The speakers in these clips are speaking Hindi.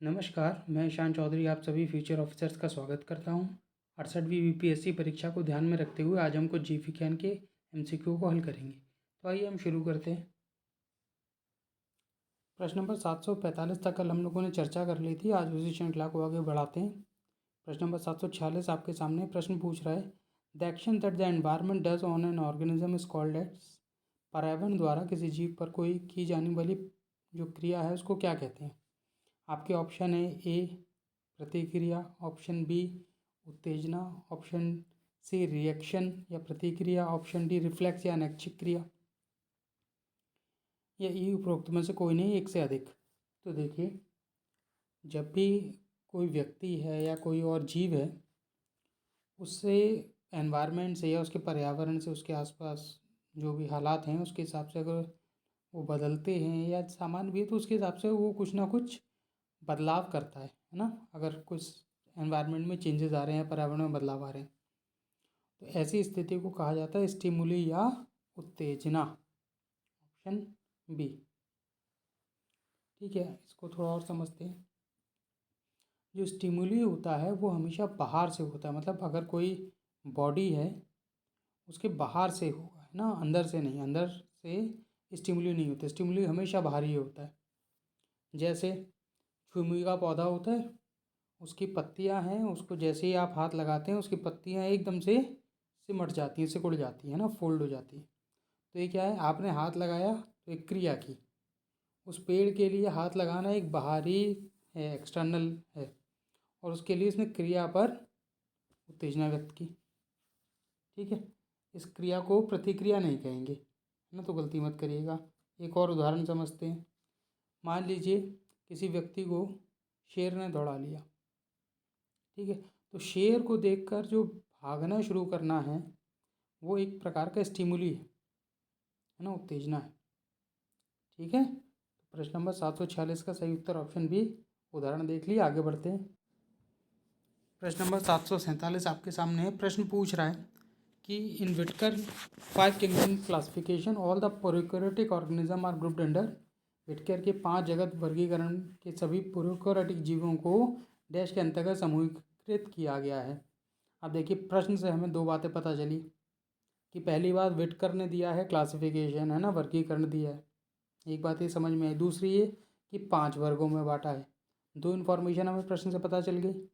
नमस्कार, मैं ईशान चौधरी आप सभी फ्यूचर ऑफिसर्स का स्वागत करता हूं। 68वीं यूपीएससी परीक्षा को ध्यान में रखते हुए आज हम कुछ जीव विज्ञान के एमसीक्यू को हल करेंगे। तो आइए हम शुरू करते हैं। प्रश्न नंबर 745 तक कल हम लोगों ने चर्चा कर ली थी। आज उसी श्रृंखला को आगे बढ़ाते हैं। प्रश्न नंबर 746 आपके सामने प्रश्न पूछ रहा है, the action that the environment does on an organism is called as. पर्यावरण द्वारा किसी जीव पर कोई की जाने वाली जो क्रिया है उसको क्या कहते हैं। आपके ऑप्शन है ए प्रतिक्रिया, ऑप्शन बी उत्तेजना, ऑप्शन सी रिएक्शन या प्रतिक्रिया, ऑप्शन डी रिफ्लेक्स या अनैच्छिक क्रिया, या ई उपरोक्त में से कोई नहीं, एक से अधिक। तो देखिए, जब भी कोई व्यक्ति है या कोई और जीव है, उससे एनवायरनमेंट से या उसके पर्यावरण से, उसके आसपास जो भी हालात हैं उसके हिसाब से अगर वो बदलते हैं या सामान्य भी है तो उसके हिसाब से वो कुछ ना कुछ बदलाव करता है ना। अगर कुछ एनवायरनमेंट में चेंजेस आ रहे हैं, पर्यावरण में बदलाव आ रहे हैं, तो ऐसी स्थिति को कहा जाता है स्टिमुली या उत्तेजना, ऑप्शन बी। ठीक है, इसको थोड़ा और समझते हैं। जो स्टिमुली होता है वो हमेशा बाहर से होता है, मतलब अगर कोई बॉडी है उसके बाहर से होगा, है ना, अंदर से नहीं। अंदर से स्टिमुली नहीं होता, स्टिमुली हमेशा बाहर ही होता है। जैसे छुई का पौधा होता है, उसकी पत्तियां हैं, उसको जैसे ही आप हाथ लगाते हैं उसकी पत्तियां एकदम से सिमट जाती हैं, सिकुड़ जाती हैं ना, फोल्ड हो जाती है। तो ये क्या है, आपने हाथ लगाया तो एक क्रिया की। उस पेड़ के लिए हाथ लगाना एक बाहरी है, एक्सटर्नल है, और उसके लिए इसने क्रिया पर उत्तेजना व्यक्त की। ठीक है, इस क्रिया को प्रतिक्रिया नहीं कहेंगे, है ना, तो गलती मत करिएगा। एक और उदाहरण समझते हैं। मान लीजिए किसी व्यक्ति को शेर ने दौड़ा लिया। ठीक है, तो शेर को देखकर जो भागना शुरू करना है वो एक प्रकार का स्टिमुली है ना, उत्तेजना है। ठीक है, तो प्रश्न नंबर 746 का सही उत्तर ऑप्शन बी। उदाहरण देख लिए, आगे बढ़ते हैं। प्रश्न नंबर 747 आपके सामने है। प्रश्न पूछ रहा है कि in Whittaker 5 kingdom classification all the prokaryotic organism are grouped under. Whittaker के 5 जगत वर्गीकरण के सभी प्रोकैरियोटिक जीवों को डैश के अंतर्गत समूहीकृत किया गया है। अब देखिए, प्रश्न से हमें दो बातें पता चली कि पहली बात विटकर ने दिया है क्लासिफिकेशन, है ना, वर्गीकरण दिया है, एक बात ये समझ में आई। दूसरी ये कि 5 वर्गों में बांटा है। दो इन्फॉर्मेशन हमें प्रश्न से पता चल गई।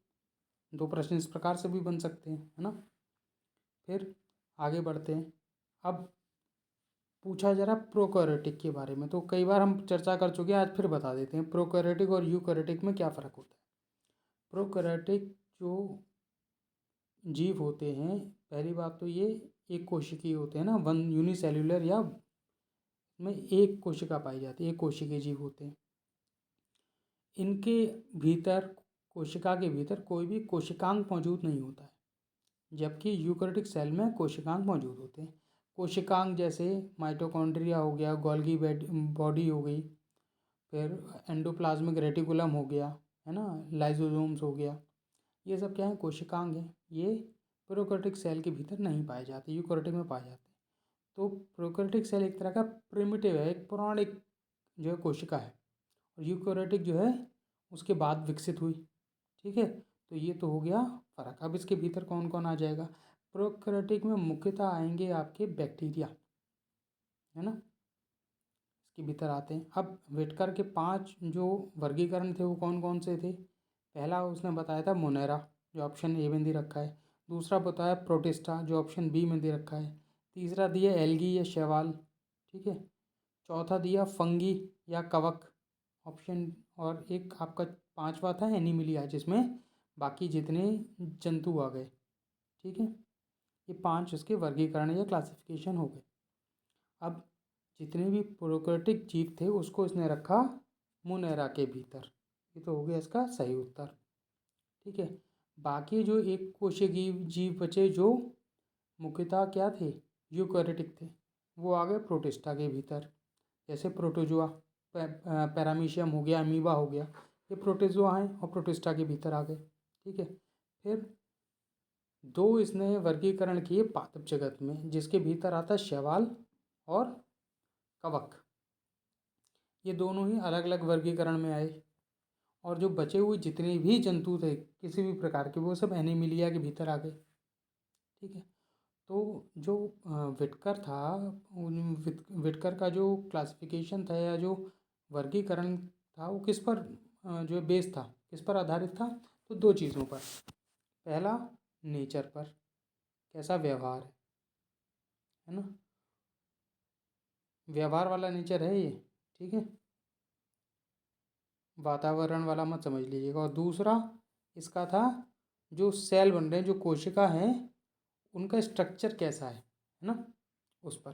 दो प्रश्न इस प्रकार से भी बन सकते हैं, है ना। फिर आगे बढ़ते हैं। अब पूछा जरा प्रोकैरियोटिक के बारे में, तो कई बार हम चर्चा कर चुके हैं, आज फिर बता देते हैं प्रोकैरियोटिक और यूकैरियोटिक में क्या फ़र्क होता है। प्रोकैरियोटिक जो जीव होते हैं, पहली बात तो ये एक कोशिकीय होते हैं ना, वन यूनिसेल्युलर, या में एक कोशिका पाई जाती है, एक कोशिकीय जीव होते हैं। इनके भीतर, कोशिका के भीतर कोई भी कोशिकांग मौजूद नहीं होता है, जबकि यूकैरियोटिक सेल में कोशिकांग मौजूद होते हैं। कोशिकांग जैसे माइटोकॉन्ड्रिया हो गया, गोल्गी बॉडी हो गई, फिर एंडोप्लाज्मिक रेटिकुलम हो गया, है ना, लाइसोसोम्स हो गया, ये सब क्या है, कोशिकांग हैं। ये प्रोकैरियोटिक सेल के भीतर नहीं पाए जाते, यूकैरियोटिक में पाए जाते हैं। तो प्रोकैरियोटिक सेल एक तरह का प्रिमिटिव है, एक पौराणिक जो है कोशिका है, और यूकैरियोटिक जो है उसके बाद विकसित हुई। ठीक है, तो ये तो हो गया फ़र्क। अब इसके भीतर कौन कौन आ जाएगा। प्रोकैरियोटिक में मुख्यतः आएंगे आपके बैक्टीरिया, है ना, इसके भीतर आते हैं। अब विटकर के 5 जो वर्गीकरण थे वो कौन कौन से थे। पहला उसने बताया था मोनेरा, जो ऑप्शन ए में दे रखा है। दूसरा बताया प्रोटिस्टा, जो ऑप्शन बी में दे रखा है। तीसरा दिया एल्गी या शैवाल। ठीक है, चौथा दिया फंगी या कवक, ऑप्शन, और एक आपका पांचवा था एनिमिलिया, जिसमें बाकी जितने जंतु आ गए। ठीक है, ये 5 इसके वर्गीकरण या क्लासिफिकेशन हो गए। अब जितने भी प्रोकैरियोटिक जीव थे उसको इसने रखा मोनेरा के भीतर। ये तो हो गया इसका सही उत्तर। ठीक है, बाकी जो एक कोशिकीय जीव बचे जो मुख्यतः क्या थे, यूकैरियोटिक थे, वो आ गए प्रोटिस्टा के भीतर। जैसे प्रोटोजोआ, पैरामीशियम हो गया, अमीबा हो गया, ये प्रोटोजोआ हैं और प्रोटिस्टा के भीतर आ गए। ठीक है, फिर 2 इसने वर्गीकरण किए पादप जगत में, जिसके भीतर आता है शैवाल और कवक। ये दोनों ही अलग अलग वर्गीकरण में आए। और जो बचे हुए जितने भी जंतु थे किसी भी प्रकार के, वो सब एनिमिलिया के भीतर आ गए। ठीक है। तो जो विटकर था, विटकर का जो क्लासिफिकेशन था या जो वर्गीकरण था वो किस पर जो बेस था, किस पर आधारित था? तो दो चीज़ों पर। पहला, नेचर पर, कैसा व्यवहार है ना, व्यवहार वाला नेचर है ये। ठीक है, वातावरण वाला मत समझ लीजिएगा। और दूसरा इसका था जो सेल बन रहे हैं, जो कोशिका हैं, उनका स्ट्रक्चर कैसा है ना, उस पर।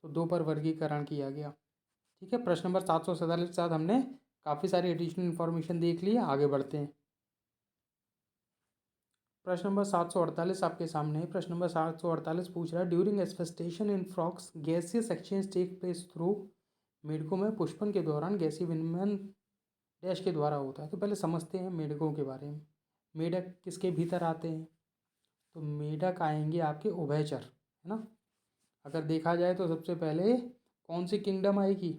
तो दो पर वर्गीकरण किया गया। ठीक है। प्रश्न नंबर 747 के साथ हमने काफ़ी सारी एडिशनल इन्फॉर्मेशन देख ली है। आगे बढ़ते हैं। प्रश्न नंबर 748 आपके सामने है। प्रश्न नंबर 748 पूछ रहा है, during aestivation in frogs gaseous exchange take place through. मेढकों में पुष्पन के दौरान गैसीय विनिमय डैश के द्वारा होता है। तो पहले समझते हैं मेढकों के बारे में। मेढक किसके भीतर आते हैं? तो मेढक आएंगे आपके उभयचर, है ना। अगर देखा जाए तो सबसे पहले कौन सी किंगडम आएगी?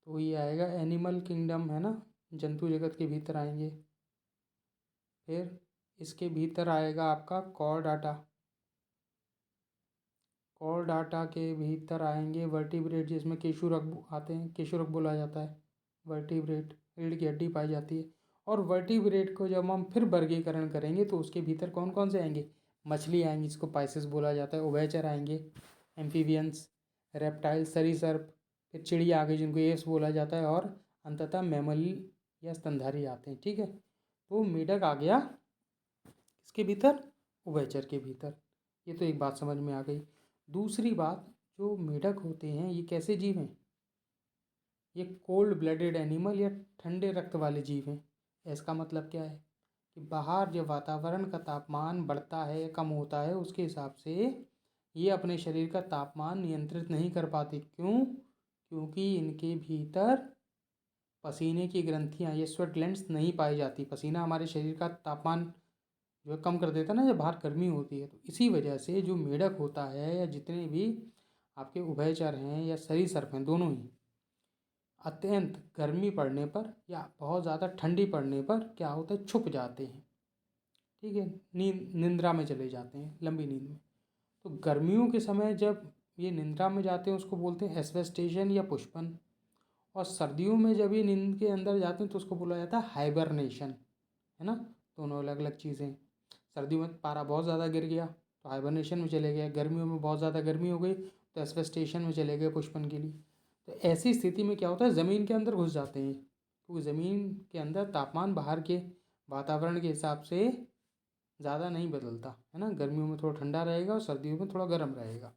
तो ये आएगा एनिमल किंगडम, है ना, जंतु जगत के भीतर आएंगे। फिर इसके भीतर आएगा आपका कॉर्डाटा। कॉर्डाटा के भीतर आएंगे वर्टिब्रेट, जिसमें केशुरक आते हैं, केशुरक बोला जाता है। वर्टिब्रेट, रीढ़ की हड्डी पाई जाती है। और वर्टिब्रेट को जब हम फिर वर्गीकरण करेंगे तो उसके भीतर कौन कौन से आएंगे? मछली आएंगी, जिसको पाइसेस बोला जाता है। उभयचर आएंगे, एम्फीबियंस, रेप्टाइल, सरीसृप। फिर चिड़िया आ गई, जिनको एव्स बोला जाता है। और अंततः मैमल या स्तनधारी आते हैं। ठीक है। तो मेढक आ गया किसके भीतर? उभयचर के भीतर। ये तो एक बात समझ में आ गई। दूसरी बात, जो मेढक होते हैं ये कैसे जीव हैं? ये कोल्ड ब्लडेड एनिमल या ठंडे रक्त वाले जीव हैं। इसका मतलब क्या है कि बाहर जो वातावरण का तापमान बढ़ता है या कम होता है, उसके हिसाब से ये अपने शरीर का तापमान नियंत्रित नहीं कर पाते। क्यों? क्योंकि इनके भीतर पसीने की ग्रंथियाँ, ये स्वेट ग्लैंड्स नहीं पाई जाती। पसीना हमारे शरीर का तापमान जो है कम कर देता है ना जब बाहर गर्मी होती है। तो इसी वजह से जो मेढक होता है या जितने भी आपके उभयचर हैं या सरीसृप हैं, दोनों ही अत्यंत गर्मी पड़ने पर या बहुत ज़्यादा ठंडी पड़ने पर क्या होता है, छुप जाते हैं। ठीक है, निंद्रा में चले जाते हैं, लंबी नींद में। तो गर्मियों के समय जब ये निंद्रा में जाते हैं उसको बोलते हैं एस्वेस्टेशन या पुष्पन। और सर्दियों में जब ये नींद के अंदर जाते हैं तो उसको बोला जाता है हाइबरनेशन, है ना। दोनों अलग अलग चीज़ें। सर्दियों में पारा बहुत ज़्यादा गिर गया तो हाइबरनेशन में चले गए, गर्मियों में बहुत ज़्यादा गर्मी हो गई तो एस्वेस्टेशन में चले गए पुष्पन के लिए। तो ऐसी स्थिति में क्या होता है, ज़मीन के अंदर घुस जाते हैं। तो ज़मीन के अंदर तापमान बाहर के वातावरण के हिसाब से ज़्यादा नहीं बदलता, है ना। गर्मियों में थोड़ा ठंडा रहेगा और सर्दियों में थोड़ा गर्म रहेगा,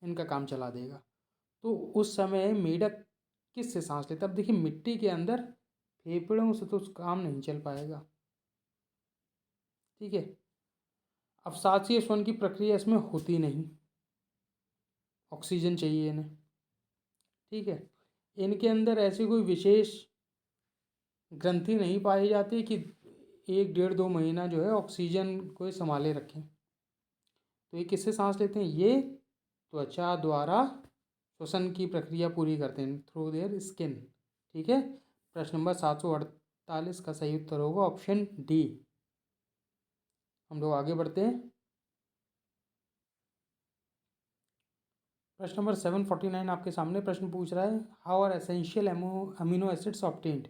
इनका काम चला देगा। तो उस समय मेढक किससे सांस लेता? अब देखिए, मिट्टी के अंदर फेफड़ों से तो काम नहीं चल पाएगा। ठीक है। अवसादीय श्वसन की प्रक्रिया इसमें होती नहीं, ऑक्सीजन चाहिए इन्हें। ठीक है। इनके अंदर ऐसी कोई विशेष ग्रंथि नहीं पाई जाती कि 1 डेढ़ 2 महीना जो है ऑक्सीजन को ये संभाले रखें। तो ये किससे सांस लेते हैं? ये त्वचा द्वारा श्वसन की प्रक्रिया पूरी करते हैं, थ्रू देयर स्किन। ठीक है। प्रश्न नंबर 748 का सही उत्तर होगा ऑप्शन डी। हम लोग आगे बढ़ते हैं। प्रश्न नंबर 749 आपके सामने प्रश्न पूछ रहा है, how are essential amino acids obtained.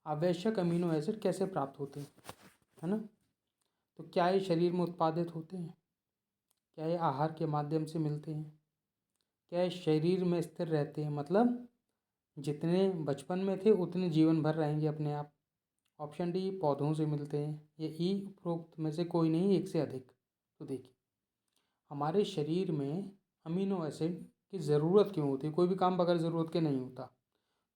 आवश्यक अमीनो एसिड कैसे प्राप्त होते हैं, है ना। तो क्या ये शरीर में उत्पादित होते हैं? क्या ये आहार के माध्यम से मिलते हैं? क्या ये शरीर में स्थिर रहते हैं, मतलब जितने बचपन में थे उतने जीवन भर रहेंगे अपने आप? ऑप्शन डी, पौधों से मिलते हैं। ये ई उपरोक्त में से कोई नहीं, एक से अधिक। तो देखिए, हमारे शरीर में अमीनो एसिड की ज़रूरत क्यों होती है? कोई भी काम बगैर ज़रूरत के नहीं होता।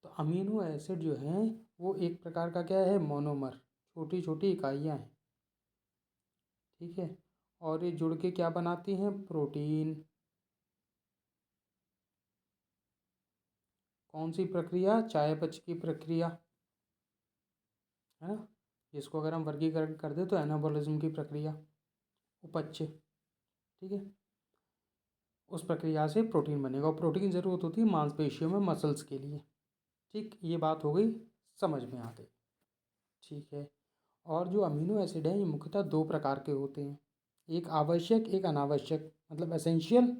तो अमीनो एसिड जो हैं वो एक प्रकार का क्या है, मोनोमर, छोटी छोटी इकाइयाँ हैं। ठीक है। और ये जुड़ के क्या बनाती हैं? प्रोटीन। कौन सी प्रक्रिया? चयापचय की प्रक्रिया, है ना। जिसको अगर हम वर्गीकरण कर दें तो एनाबॉलिज्म की प्रक्रिया, उपचय। ठीक है। उस प्रक्रिया से प्रोटीन बनेगा और प्रोटीन की ज़रूरत होती है मांसपेशियों में, मसल्स के लिए। ठीक, ये बात हो गई समझ में आ गई। ठीक है। और जो अमीनो एसिड हैं ये मुख्यतः दो प्रकार के होते हैं, एक आवश्यक एक अनावश्यक, मतलब एसेंशियल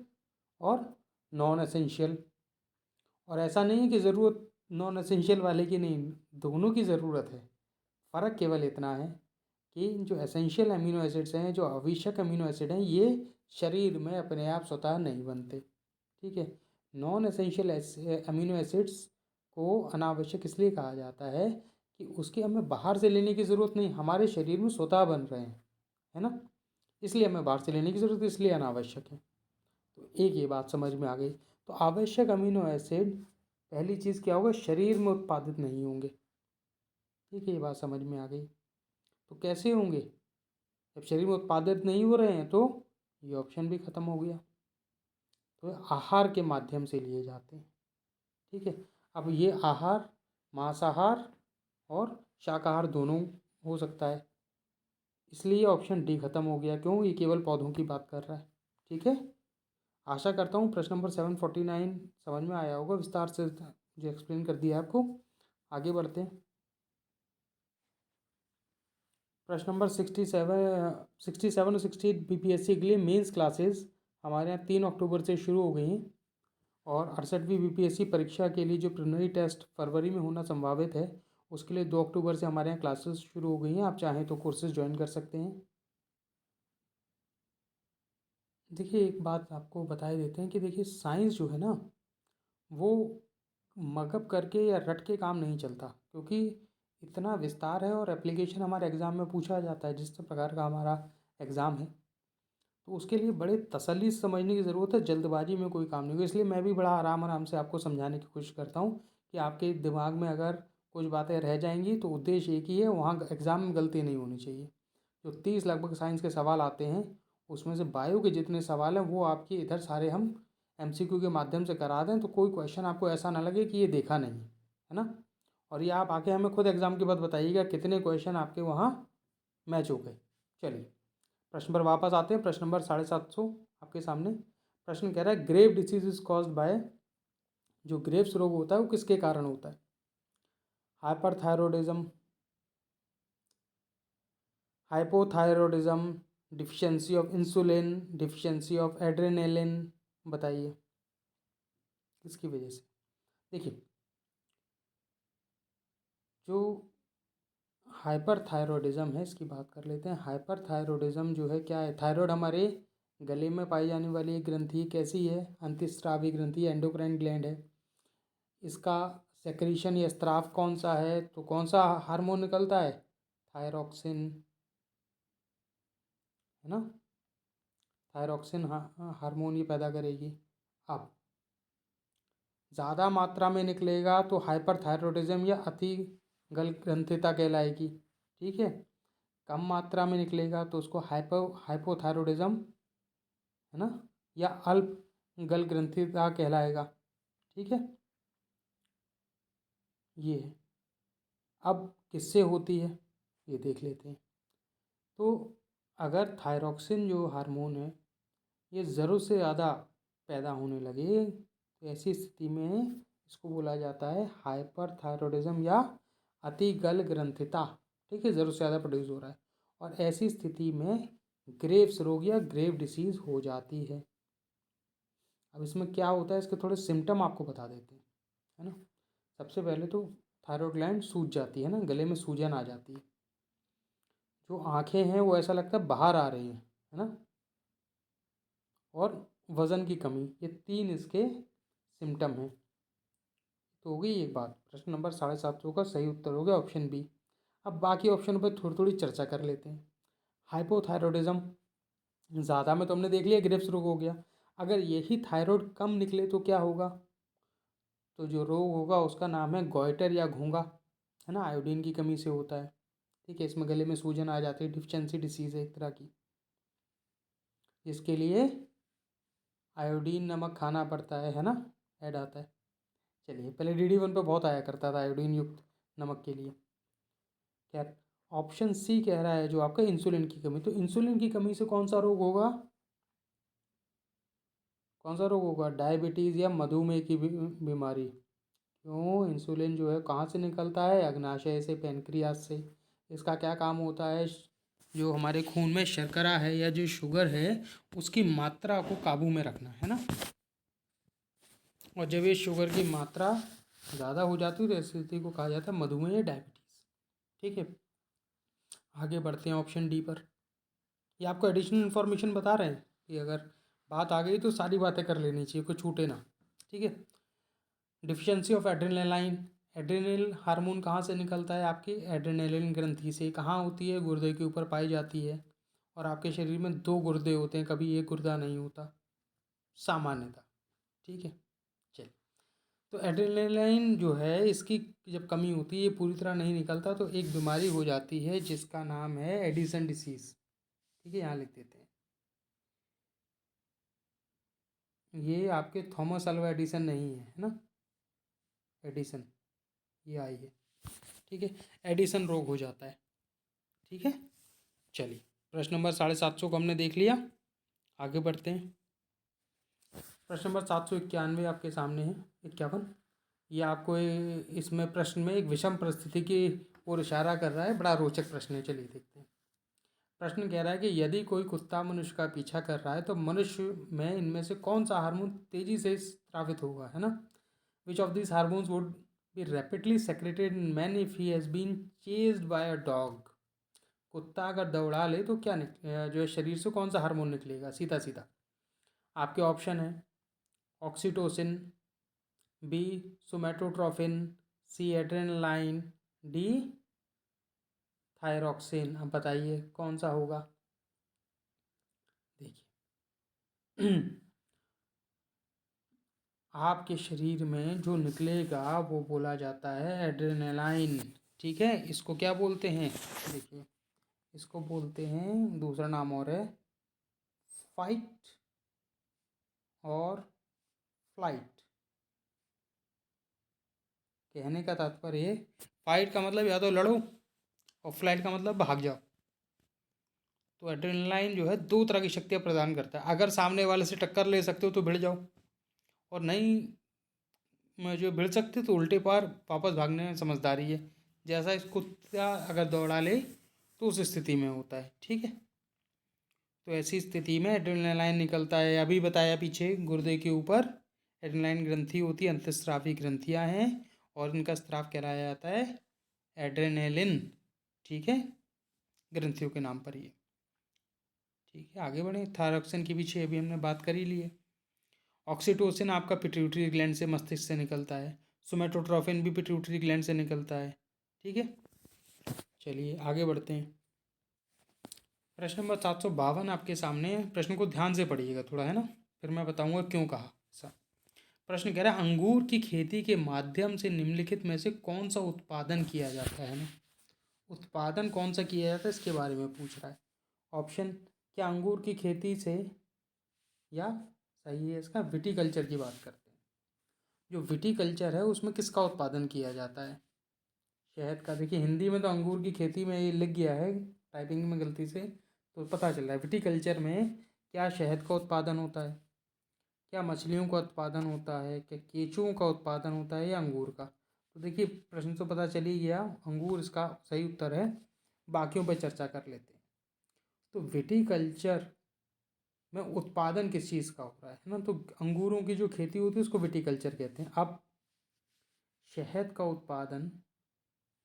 और नॉन एसेंशियल। और ऐसा नहीं है कि ज़रूरत नॉन एसेंशियल वाले की नहीं, दोनों की ज़रूरत है। फ़र्क केवल इतना है कि जो एसेंशियल अमीनो एसिड्स हैं, जो आवश्यक अमीनो एसिड हैं, ये शरीर में अपने आप स्वतः नहीं बनते। ठीक है। नॉन एसेंशियल अमीनो एसिड्स को अनावश्यक इसलिए कहा जाता है कि उसकी हमें बाहर से लेने की ज़रूरत नहीं, हमारे शरीर में स्वतः बन रहे हैं, है ना। इसलिए हमें बाहर से लेने की ज़रूरत है, इसलिए अनावश्यक है। तो एक ये बात समझ में आ गई। तो आवश्यक अमीनो एसिड पहली चीज़ क्या होगा, शरीर में उत्पादित नहीं होंगे। ठीक है, ये बात समझ में आ गई। तो कैसे होंगे, जब शरीर में उत्पादित नहीं हो रहे हैं तो ये ऑप्शन भी ख़त्म हो गया। तो आहार के माध्यम से लिए जाते हैं। ठीक है। अब ये आहार मांसाहार और शाकाहार दोनों हो सकता है, इसलिए ऑप्शन डी खत्म हो गया। क्यों, ये केवल पौधों की बात कर रहा है। ठीक है। आशा करता हूँ प्रश्न नंबर 749 समझ में आया होगा, विस्तार से जो एक्सप्लेन कर दिया आपको। आगे बढ़ते हैं। प्रश्न नंबर 67 और 68 BPSC के लिए मेंस क्लासेस हमारे यहाँ 3 अक्टूबर से शुरू हो गई हैं, और 68वीं BPSC परीक्षा के लिए जो प्रिलिमिनरी टेस्ट फरवरी में होना संभावित है, उसके लिए 2 अक्टूबर से हमारे यहाँ क्लासेस शुरू हो गई हैं। आप चाहें तो कोर्सेज ज्वाइन कर सकते हैं। देखिए, एक बात आपको बता ही देते हैं कि देखिए साइंस जो है ना, वो मगअप करके या रट के काम नहीं चलता, क्योंकि इतना विस्तार है और एप्लीकेशन हमारे एग्ज़ाम में पूछा जाता है, जिस प्रकार का हमारा एग्ज़ाम है, तो उसके लिए बड़े तसल्ली से समझने की ज़रूरत है। जल्दबाजी में कोई काम नहीं होगा। इसलिए मैं भी बड़ा आराम आराम से आपको समझाने की कोशिश करता हूँ कि आपके दिमाग में अगर कुछ बातें रह जाएंगी तो उद्देश्य एक ही है, वहाँ एग्ज़ाम में गलती नहीं होनी चाहिए। जो 30 लगभग साइंस के सवाल आते हैं, उसमें से बायो के जितने सवाल हैं वो आपके इधर सारे हम MCQ के माध्यम से करा दें, तो कोई क्वेश्चन आपको ऐसा ना लगे कि ये देखा नहीं है ना। और ये आप आके हमें खुद एग्ज़ाम के बाद बताइएगा कितने क्वेश्चन आपके वहाँ मैच हो गए। चलिए प्रश्न पर वापस आते हैं। प्रश्न नंबर 750 आपके सामने। प्रश्न कह रहा है Grave disease is caused by, जो ग्रेव्स रोग होता है वो किसके कारण होता है। Hyperthyroidism, hypothyroidism, deficiency of insulin, deficiency of adrenaline, बताइए किसकी वजह से। देखिए, जो हाइपरथायरॉयडिज्म है इसकी बात कर लेते हैं। हाइपरथायरॉयडिज्म जो है क्या है, थायराइड हमारे गले में पाई जाने वाली एक ग्रंथि कैसी है, अंतःस्रावी ग्रंथि, एंडोक्राइन ग्लैंड है। इसका सेक्रीशन या स्त्राव कौन सा है, तो कौन सा हार्मोन निकलता है, थायरॉक्सिन, है ना। थायरॉक्सिन हार्मोन ये पैदा करेगी। अब ज़्यादा मात्रा में निकलेगा तो हाइपरथायरॉयडिज्म या अति गल ग्रंथिता कहलाएगी। ठीक है। कम मात्रा में निकलेगा तो उसको हाइपोथायरॉयडिज्म, है ना, या अल्प गल ग्रंथिता कहलाएगा। ठीक है, ये है। अब किससे होती है ये देख लेते हैं। तो अगर थायरॉक्सिन जो हार्मोन है ये ज़रूरत से ज़्यादा पैदा होने लगे, तो ऐसी स्थिति में इसको बोला जाता है हाइपरथायरॉयडिज्म या अतिगल ग्रंथिता। ठीक है, ज़रूरत से ज़्यादा प्रोड्यूस हो रहा है, और ऐसी स्थिति में ग्रेव्स रोग या ग्रेव डिसीज़ हो जाती है। अब इसमें क्या होता है, इसके थोड़े सिम्टम आपको बता देते हैं, है ना। सबसे पहले तो थायरॉयड ग्लैंड सूज जाती है ना, गले में सूजन आ जाती है। जो आँखें हैं वो ऐसा लगता है बाहर आ रही हैं, है ना। और वज़न की कमी, ये 3 इसके सिम्टम हैं। तो हो गई एक बात। प्रश्न नंबर 750 का सही उत्तर हो गया ऑप्शन बी। अब बाकी ऑप्शन पर थोड़ी थोड़ी चर्चा कर लेते हैं। हाइपोथायरॉयडिज्म, ज़्यादा में तो हमने देख लिया ग्रेव्स रोग हो गया। अगर यही थायराइड कम निकले तो क्या होगा, तो जो रोग होगा उसका नाम है गॉइटर या घोंगा, है ना, आयोडीन की कमी से होता है। ठीक है, इसमें गले में सूजन आ जाती है, डिफिशियंसी डिसीज़ है एक तरह की, जिसके लिए आयोडीन नमक खाना पड़ता है ना, ऐड आता है। चलिए, पहले DD1 पे बहुत आया करता था आयोडीन युक्त नमक के लिए। खैर, ऑप्शन सी कह रहा है जो आपका इंसुलिन की कमी, तो इंसुलिन की कमी से कौन सा रोग होगा, कौन सा रोग होगा, डायबिटीज़ या मधुमेह की बीमारी। क्यों? इंसुलिन जो है कहाँ से निकलता है? अग्नाशय से, पैनक्रियास से। इसका क्या काम होता है? जो हमारे खून में शर्करा है या जो शुगर है उसकी मात्रा को काबू में रखना है ना। और जब ये शुगर की मात्रा ज़्यादा हो जाती है तो ऐसी स्थिति को कहा जाता है मधुमेह या डायबिटीज़। ठीक है, आगे बढ़ते हैं ऑप्शन डी पर। ये आपको एडिशनल इन्फॉर्मेशन बता रहे हैं कि अगर बात आ गई तो सारी बातें कर लेनी चाहिए, कोई छूटे ना। ठीक है, deficiency of adrenaline. Adrenal hormone कहाँ से निकलता है? आपकी एड्रेनलिन ग्रंथि से। कहाँ होती है? गुर्दे के ऊपर पाई जाती है। और आपके शरीर में 2 गुर्दे होते हैं, कभी एक गुर्दा नहीं होता सामान्यतः। ठीक है, चलिए। तो एड्रेनलाइन जो है इसकी जब कमी होती है, ये पूरी तरह नहीं निकलता तो एक बीमारी हो जाती है जिसका नाम है एडिसन डिसीज़। ठीक है, यहाँ लिख देते हैं। ये आपके थॉमस अल्वा एडिसन नहीं है ना, एडिसन ये आई है। ठीक है, एडिसन रोग हो जाता है। ठीक है, चलिए प्रश्न नंबर 750 को हमने देख लिया, आगे बढ़ते हैं। प्रश्न नंबर 791 आपके सामने है, 51। ये आपको इसमें प्रश्न में एक विषम परिस्थिति की ओर इशारा कर रहा है, बड़ा रोचक प्रश्न है, चलिए देखते हैं। प्रश्न कह रहा है कि यदि कोई कुत्ता मनुष्य का पीछा कर रहा है तो मनुष्य में इनमें से कौन सा हार्मोन तेजी से स्रावित होगा, है ना। Which of this hormones would be rapidly secreted in man if he has been chased by a dog. कुत्ता अगर दौड़ा ले तो क्या जो है शरीर से कौन सा हार्मोन निकलेगा सीधा सीधा? आपके ऑप्शन है ऑक्सीटोसिन, बी सोमेटोट्रोफिन, सी एड्रेनलाइन, डी थायरॉक्सिन। अब बताइए कौन सा होगा? देखिए आपके शरीर में जो निकलेगा वो बोला जाता है एड्रेनलाइन। ठीक है, इसको क्या बोलते हैं? देखिए इसको बोलते हैं, दूसरा नाम और है फाइट और फ्लाइट। कहने का तात्पर्य, फाइट का मतलब या तो लड़ो और फ्लाइट का मतलब भाग जाओ। तो एड्रेनलाइन जो है 2 तरह की शक्तियाँ प्रदान करता है। अगर सामने वाले से टक्कर ले सकते हो तो भिड़ जाओ, और नहीं मैं जो भिड़ सकते तो उल्टे पार वापस भागने में समझदारी है। जैसा इस कुत्ता अगर दौड़ा ले तो उस स्थिति में होता है। ठीक है, तो ऐसी स्थिति में एड्रेनलाइन निकलता है। अभी बताया पीछे, गुर्दे के ऊपर एड्रेनलाइन ग्रंथि होती है, अंतःस्रावी ग्रंथियाँ हैं और इनका स्राव कराया जाता है एड्रेनलिन। ठीक है, ग्रंथियों के नाम पर ही है। ठीक है, आगे बढ़े। थायरॉक्सिन के पीछे अभी हमने बात कर ही ली है। ऑक्सीटोसिन आपका पिट्यूटरी ग्लैंड से, मस्तिष्क से निकलता है। सोमेटोट्रोफिन भी पिट्यूटरी ग्लैंड से निकलता है। ठीक है, चलिए आगे बढ़ते हैं। प्रश्न नंबर 752 आपके सामने है। प्रश्न को ध्यान से पढ़िएगा थोड़ा, है ना, फिर मैं बताऊंगा क्यों कहा ऐसा। प्रश्न कह रहा है अंगूर की खेती के माध्यम से निम्नलिखित में से कौन सा उत्पादन किया जाता है ना। उत्पादन कौन सा किया जाता है इसके बारे में पूछ रहा है। ऑप्शन, क्या अंगूर की खेती से, या सही है इसका विटीकल्चर की बात करते हैं। जो विटीकल्चर है उसमें किसका उत्पादन किया जाता है? शहद का। देखिए हिंदी में तो अंगूर की खेती में ये लिख गया है, टाइपिंग में गलती से, तो पता चल रहा है विटीकल्चर में क्या शहद का उत्पादन होता है, क्या मछलियों का उत्पादन होता है, क्या केंचुओं का उत्पादन होता है, या अंगूर का। तो देखिए प्रश्न तो पता चल ही गया, अंगूर इसका सही उत्तर है। बाकियों पर चर्चा कर लेते हैं। तो विटीकल्चर में उत्पादन किस चीज़ का हो रहा है ना, तो अंगूरों की जो खेती होती है उसको विटीकल्चर कहते हैं। अब शहद का उत्पादन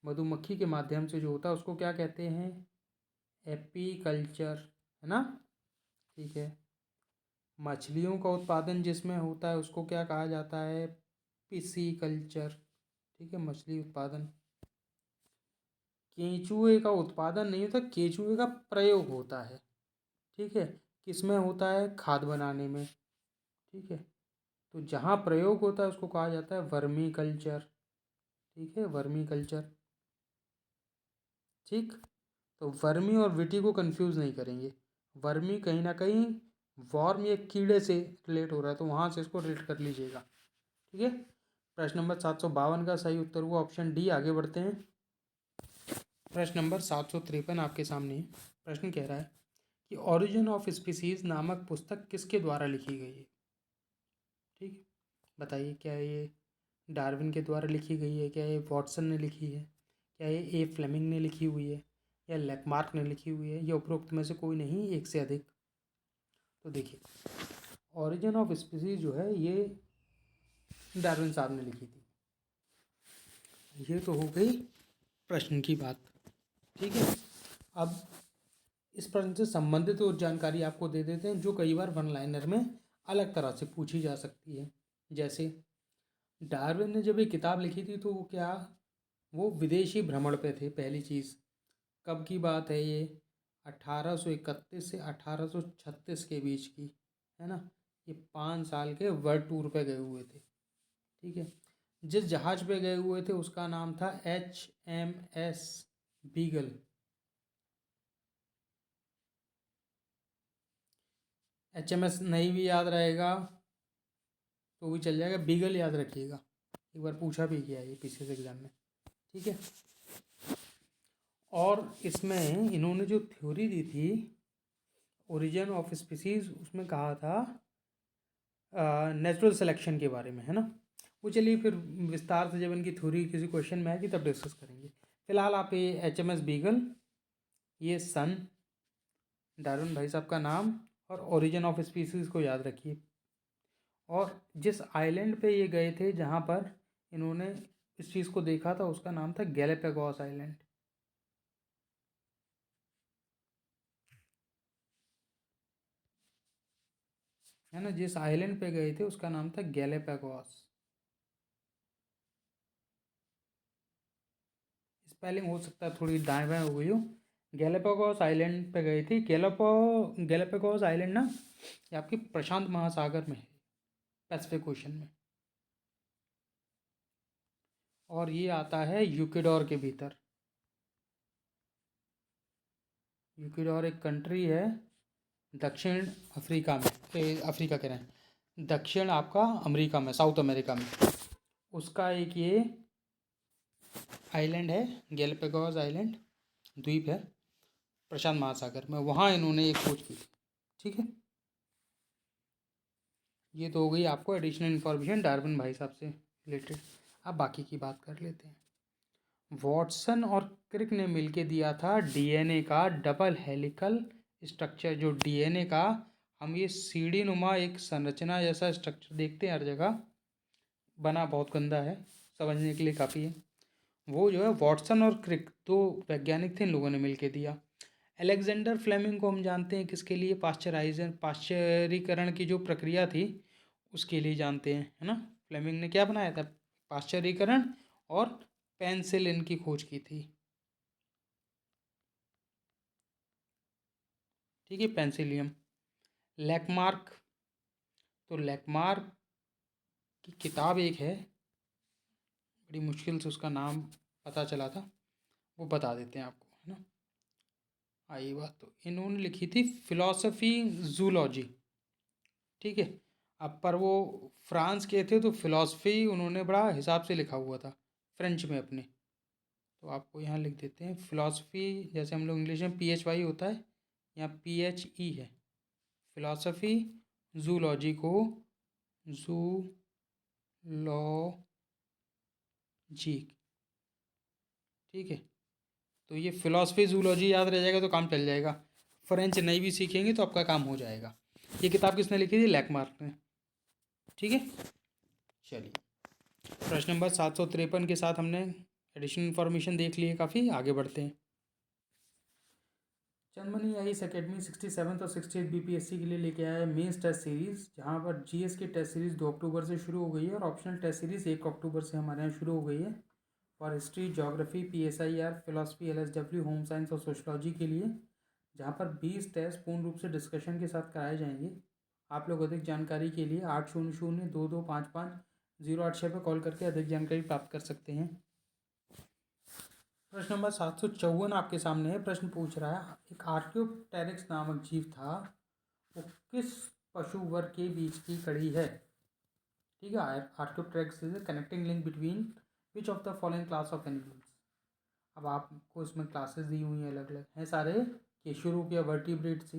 मधुमक्खी के माध्यम से जो होता है उसको क्या कहते हैं? एपीकल्चर, है ना। ठीक है, मछलियों का उत्पादन जिसमें होता है उसको क्या कहा जाता है? पिसीकल्चर। ठीक है, मछली उत्पादन। केंचुए का उत्पादन नहीं होता, केंचुए का प्रयोग होता है। ठीक है, किसमें होता है? खाद बनाने में। ठीक है, तो जहाँ प्रयोग होता है उसको कहा जाता है वर्मी कल्चर। ठीक है, वर्मी कल्चर। ठीक, तो वर्मी और विटी को कंफ्यूज नहीं करेंगे। वर्मी कहीं ना कहीं वर्म या कीड़े से रिलेट हो रहा है, तो वहाँ से इसको रिलेट कर लीजिएगा। ठीक है, प्रश्न नंबर 752 का सही उत्तर हुआ ऑप्शन डी। आगे बढ़ते हैं। प्रश्न नंबर 753 आपके सामने है। प्रश्न कह रहा है कि ओरिजिन ऑफ स्पीसीज नामक पुस्तक किसके द्वारा लिखी गई है? ठीक, बताइए क्या ये डार्विन के द्वारा लिखी गई है, क्या ये वॉटसन ने लिखी है, क्या ये ए फ्लेमिंग ने लिखी हुई है, या लैकमार्क ने लिखी हुई है, या उपरोक्त में से कोई नहीं, एक से अधिक। तो देखिए, ओरिजिन ऑफ स्पीसीज जो है ये डार्विन साहब ने लिखी थी। ये तो हो गई प्रश्न की बात। ठीक है, अब इस प्रश्न से संबंधित और जानकारी आपको दे देते हैं जो कई बार वन लाइनर में अलग तरह से पूछी जा सकती है। जैसे डार्विन ने जब ये किताब लिखी थी तो वो विदेशी भ्रमण पे थे। पहली चीज़, कब की बात है ये? 1831 से 1836 के बीच की है ना। ये 5 साल के वर्ल्ड टूर पे गए हुए थे। ठीक है, जिस जहाज़ पे गए हुए थे उसका नाम था HMS बीगल। HMS नहीं भी याद रहेगा तो भी चल जाएगा, बीगल याद रखिएगा, एक बार पूछा भी गया ये पीसीएस एग्जाम में। ठीक है, और इसमें इन्होंने जो थ्योरी दी थी ओरिजिन ऑफ स्पीसीज, उसमें कहा था नेचुरल सिलेक्शन के बारे में, है ना। वो चलिए फिर विस्तार से जब इनकी थ्योरी किसी क्वेश्चन में आएगी तब डिस्कस करेंगे। फिलहाल आप ये HMS बीगल, ये सन, डार्विन भाई साहब का नाम और ओरिजिन ऑफ स्पीसीज को याद रखिए। और जिस आइलैंड पे ये गए थे जहाँ पर इन्होंने इस चीज़ को देखा था उसका नाम था गैलापागोस आइलैंड, है ना। जिस आइलैंड पे गए थे उसका नाम था गैलापागोस। स्पेलिंग हो सकता है थोड़ी दाएं बाएं हो गई हो। गैलापागोस आइलैंड पे गए थे। गैलापागोस आइलैंड ना ये आपके प्रशांत महासागर में है, पैसिफिक ओशन में, और ये आता है यूक्वेडोर के भीतर। यूक्वेडोर एक कंट्री है दक्षिण अफ्रीका में, अफ्रीका कह रहे हैं, दक्षिण आपका अमेरिका में, साउथ अमेरिका में। उसका एक ये आइलैंड है गैलापागोस आइलैंड, द्वीप है प्रशांत महासागर में, वहाँ इन्होंने एक खोज की। ठीक है, ये तो हो गई आपको एडिशनल इन्फॉर्मेशन डार्विन भाई साहब से रिलेटेड। अब बाकी की बात कर लेते हैं। वॉटसन और क्रिक ने मिलके दिया था डीएनए का डबल हेलिकल स्ट्रक्चर। जो डीएनए का हम ये सीढ़ी नुमा एक संरचना जैसा स्ट्रक्चर देखते हैं हर जगह, बना बहुत गंदा है, समझने के लिए काफ़ी है। वो जो है वॉटसन और क्रिक, दो वैज्ञानिक थे, इन लोगों ने मिलके दिया। अलेक्जेंडर फ्लेमिंग को हम जानते हैं किसके लिए, पाश्चरीकरण की जो प्रक्रिया थी उसके लिए जानते हैं, है ना। फ्लेमिंग ने क्या बनाया था? पाश्चरीकरण और पेंसिलिन की खोज की थी। ठीक है, पेंसिलियम। लैकमार्क, तो लैकमार्क की किताब एक है, बड़ी मुश्किल से उसका नाम पता चला था, वो बता देते हैं आपको, है ना। आई बात, तो इन्होंने लिखी थी फिलॉसफी जूलॉजी। ठीक है, अब पर वो फ्रांस के थे तो फिलॉसफी उन्होंने बड़ा हिसाब से लिखा हुआ था फ्रेंच में अपने, तो आपको यहाँ लिख देते हैं फिलॉसफी, जैसे हम लोग इंग्लिश में PHY होता है, यहाँ PHE है। फिलॉसफी जूलॉजी को जूलॉजी, ठीक है। तो ये फिलॉसफी जूलॉजी याद रह जाएगा तो काम चल जाएगा, फ्रेंच नहीं भी सीखेंगे तो आपका काम हो जाएगा। ये किताब किसने लिखी थी? लैकमार्क ने। ठीक है, चलिए प्रश्न नंबर 753 के साथ हमने एडिशनल इन्फॉर्मेशन देख ली है, काफ़ी आगे बढ़ते हैं। चंदमनी आईएएस अकेडमी 67 और 68 BPSC के लिए लेके आया है मेंस टेस्ट सीरीज़, जहाँ पर GS की टेस्ट सीरीज़ 2 अक्टूबर से शुरू हो गई है और ऑप्शनल टेस्ट सीरीज़ 1 अक्टूबर से हमारे यहाँ शुरू हो गई है। और history, geography, PSIR, philosophy, LSW, home science और सोशलॉजी के लिए, जहाँ पर 20 टेस्ट पूर्ण रूप से डिस्कशन के साथ कराए जाएंगे। आप लोग अधिक जानकारी के लिए 800-2255-086 पर कॉल करके अधिक जानकारी प्राप्त कर सकते हैं। प्रश्न नंबर 754 आपके सामने है। प्रश्न पूछ रहा है एक आर्क्योप्टेरिक्स नामक जीव था, वो किस पशु वर्ग के बीच की कड़ी है? ठीक है, Archaeopteryx is connecting link between which of the following class of animals. अब आपको इसमें क्लासेस दी हुई हैं, अलग अलग हैं सारे, केशुरूप या वर्टिब्रेट से।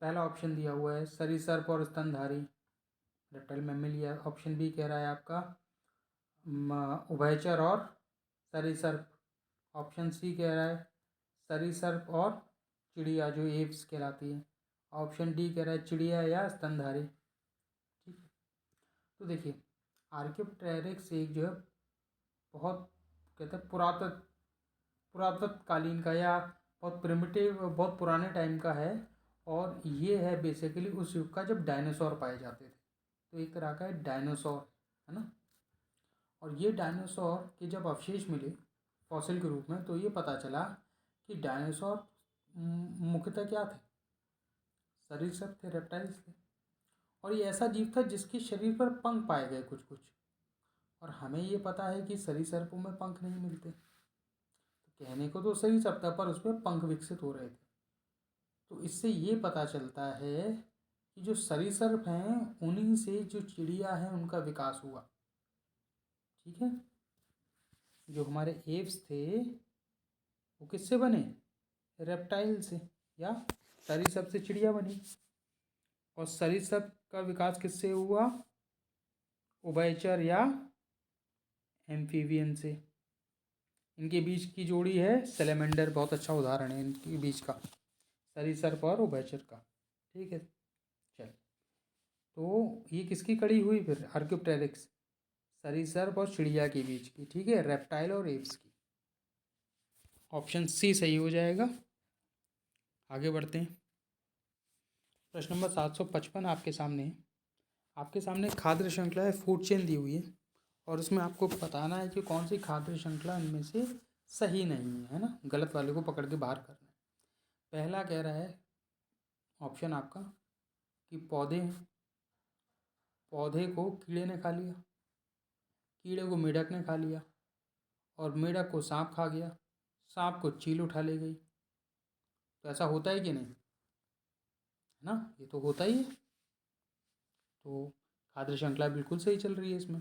पहला ऑप्शन दिया हुआ है सरीसर्प और स्तनधारी, रेप्टाइल मैमेलिया। ऑप्शन बी कह रहा है आपका उभयचर और सरीसृप। ऑप्शन सी कह रहा है सरीसृप और चिड़िया जो एव्स कहलाती है। ऑप्शन डी कह रहा है चिड़िया या स्तनधारी। ठीक है, तो देखिए आर्कियोप्टेरिक्स एक जो है बहुत कहते हैं पुरातत्वकालीन का या बहुत प्रिमिटिव बहुत पुराने टाइम का है। और ये है बेसिकली उस युग का जब डायनासोर पाए जाते थे। तो एक तरह का है डायनासोर, है ना। और ये डायनासोर के जब अवशेष मिले फॉसिल के रूप में तो ये पता चला कि डायनासोर मुख्यतः क्या थे, सरीसृप थे, रेप्टाइल्स थे। और ये ऐसा जीव था जिसके शरीर पर पंख पाए गए कुछ कुछ। और हमें ये पता है कि सरीसृपों में पंख नहीं मिलते। तो कहने को तो सरीसृप था पर उसमें पंख विकसित हो रहे थे। तो इससे ये पता चलता है कि जो सरीसृप हैं उन्हीं से जो चिड़िया हैं उनका विकास हुआ। ठीक है, जो हमारे एव्स थे वो किससे बने, रेप्टाइल से, या सरीसृप से चिड़िया बनी। और सरीसृप का विकास किससे हुआ, उभयचर या एम्फीबियन से। इनके बीच की जोड़ी है सेलेमेंडर, बहुत अच्छा उदाहरण है इनके बीच का, सरीसृप और उभयचर का। ठीक है, चल तो ये किसकी कड़ी हुई फिर, आर्कियोप्टेरिक्स, सरीसृप और चिड़िया के बीच की। ठीक है, रेप्टाइल और एव्स की। ऑप्शन सी सही हो जाएगा। आगे बढ़ते हैं। प्रश्न नंबर 755 आपके सामने है। आपके सामने खाद्य श्रृंखला है, फूड चेन दी हुई है। और उसमें आपको बताना है कि कौन सी खाद्य श्रृंखला इनमें से सही नहीं है ना, गलत वाले को पकड़ के बाहर करना है। पहला कह रहा है ऑप्शन आपका कि पौधे हैं, पौधे को कीड़े ने खा लिया, कीड़े को मेढक ने खा लिया, और मेढक को सांप खा गया, सांप को चील उठा ले गई। तो ऐसा होता है कि नहीं, है ना, ये तो होता ही है। तो खाद्य श्रृंखला बिल्कुल सही चल रही है इसमें।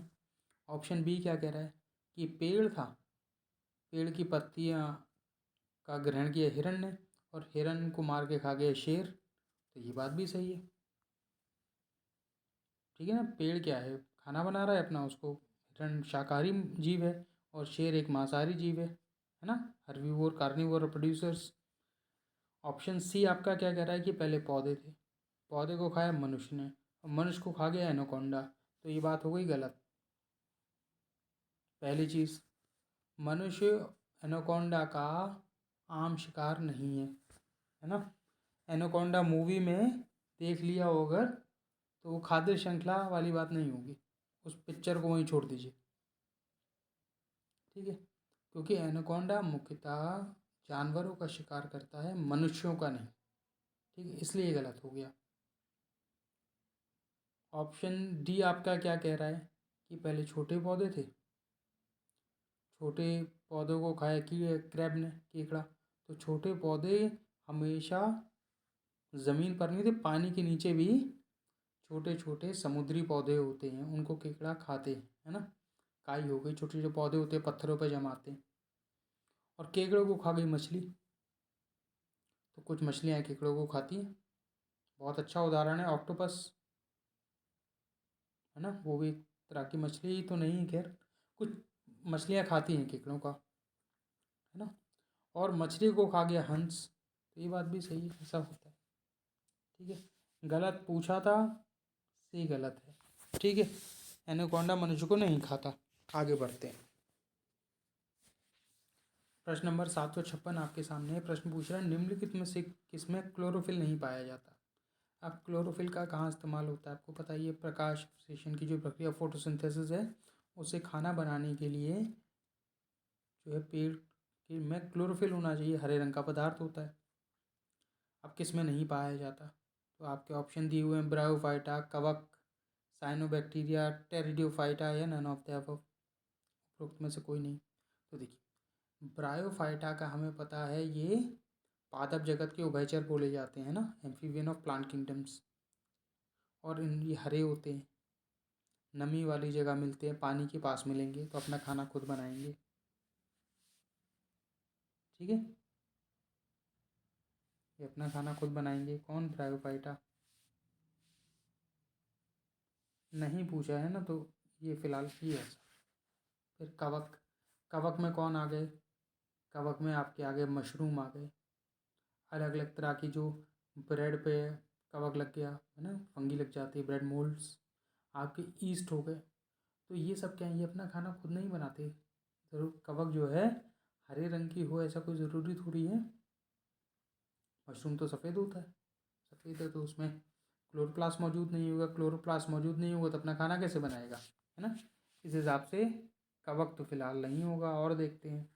ऑप्शन बी क्या कह रहा है कि पेड़ था, पेड़ की पत्तियां का ग्रहण किया हिरण ने, और हिरण को मार के खा गया शेर। तो ये बात भी सही है। ठीक है ना, पेड़ क्या है, खाना बना रहा है अपना, उसको हिरण शाकाहारी जीव है और शेर एक मांसाहारी जीव है ना, हर्बीवोर, कार्निवोर और प्रोड्यूसर्स। ऑप्शन सी आपका क्या कह रहा है कि पहले पौधे थे, पौधे को खाया मनुष्य ने, और मनुष्य को खा गया एनाकोंडा। तो ये बात हो गई गलत। पहली चीज़, मनुष्य एनाकोंडा का आम शिकार नहीं है ना। एनाकोंडा मूवी में देख लिया हो अगर तो वो खाद्य श्रृंखला वाली बात नहीं होगी, उस पिक्चर को वहीं छोड़ दीजिए। ठीक है, क्योंकि एनाकोंडा मुख्यतः जानवरों का शिकार करता है, मनुष्यों का नहीं। ठीक है, इसलिए गलत हो गया। ऑप्शन डी आपका क्या कह रहा है कि पहले छोटे पौधे थे, छोटे पौधों को खाया कि क्रैब ने, केकड़ा। तो छोटे पौधे हमेशा ज़मीन पर नहीं थे, पानी के नीचे भी छोटे छोटे समुद्री पौधे होते हैं, उनको केकड़ा खाते हैं, है ना। काई हो गई, छोटे छोटे पौधे होते हैं पत्थरों पर जमाते हैं। और केकड़ों को खा गई मछली, तो कुछ मछलियाँ केकड़ों को खाती हैं। बहुत अच्छा उदाहरण है ऑक्टोपस, है ना, वो भी एक तरह की मछली ही तो नहीं है, खैर कुछ मछलियाँ खाती हैं केकड़ों का, है ना। और मछली को खा गया हंस। तो ये बात भी सही है, ऐसा होता है। ठीक है, गलत पूछा था, सही गलत है। ठीक है, एनाकोंडा मनुष्य को नहीं खाता। आगे बढ़ते हैं। प्रश्न नंबर 756 आपके सामने है। प्रश्न पूछ रहा है निम्नलिखित में से किसमें क्लोरोफिल नहीं पाया जाता। अब क्लोरोफिल का कहाँ इस्तेमाल होता है आपको पता ही है, प्रकाश संश्लेषण की जो प्रक्रिया फोटोसिंथेसिस है उसे खाना बनाने के लिए जो है पेड़ के में क्लोरोफिल होना चाहिए, हरे रंग का पदार्थ होता है। अब किस में नहीं पाया जाता, तो आपके ऑप्शन दिए हुए हैं ब्रायोफाइटा, कवक, साइनोबैक्टीरिया, टेरिडोफाइटा या नन ऑफ द अबव, उपरोक्त में से कोई नहीं। तो देखिए ब्रायोफाइटा का हमें पता है ये पादप जगत के उभयचर बोले जाते हैं ना, एम्फीबियन ऑफ प्लांट किंगडम्स। और इन ये हरे होते हैं, नमी वाली जगह मिलते हैं, पानी के पास मिलेंगे तो अपना खाना खुद बनाएंगे। ठीक है, ये अपना खाना खुद बनाएंगे। कौन, ब्रायोफाइटा। नहीं पूछा है ना, तो ये फिलहाल ये है। फिर कवक, कवक में कौन आ गए? कवक में आपके आ गए मशरूम आ गए, अलग अलग तरह की जो ब्रेड पे कवक लग गया है ना, फंगी लग जाती है, ब्रेड मोल्ड्स आपके ईस्ट हो गए। तो ये सब क्या है, ये अपना खाना खुद नहीं बनाते। ज़रूर कवक जो है हरे रंग की हो ऐसा कोई ज़रूरी थोड़ी है। मशरूम तो सफ़ेद होता है, सफ़ेद है तो उसमें क्लोरोप्लास्ट मौजूद नहीं होगा, क्लोरोप्लास्ट मौजूद नहीं होगा तो अपना खाना कैसे बनाएगा, है ना। इस हिसाब से कवक तो फिलहाल नहीं होगा। और देखते हैं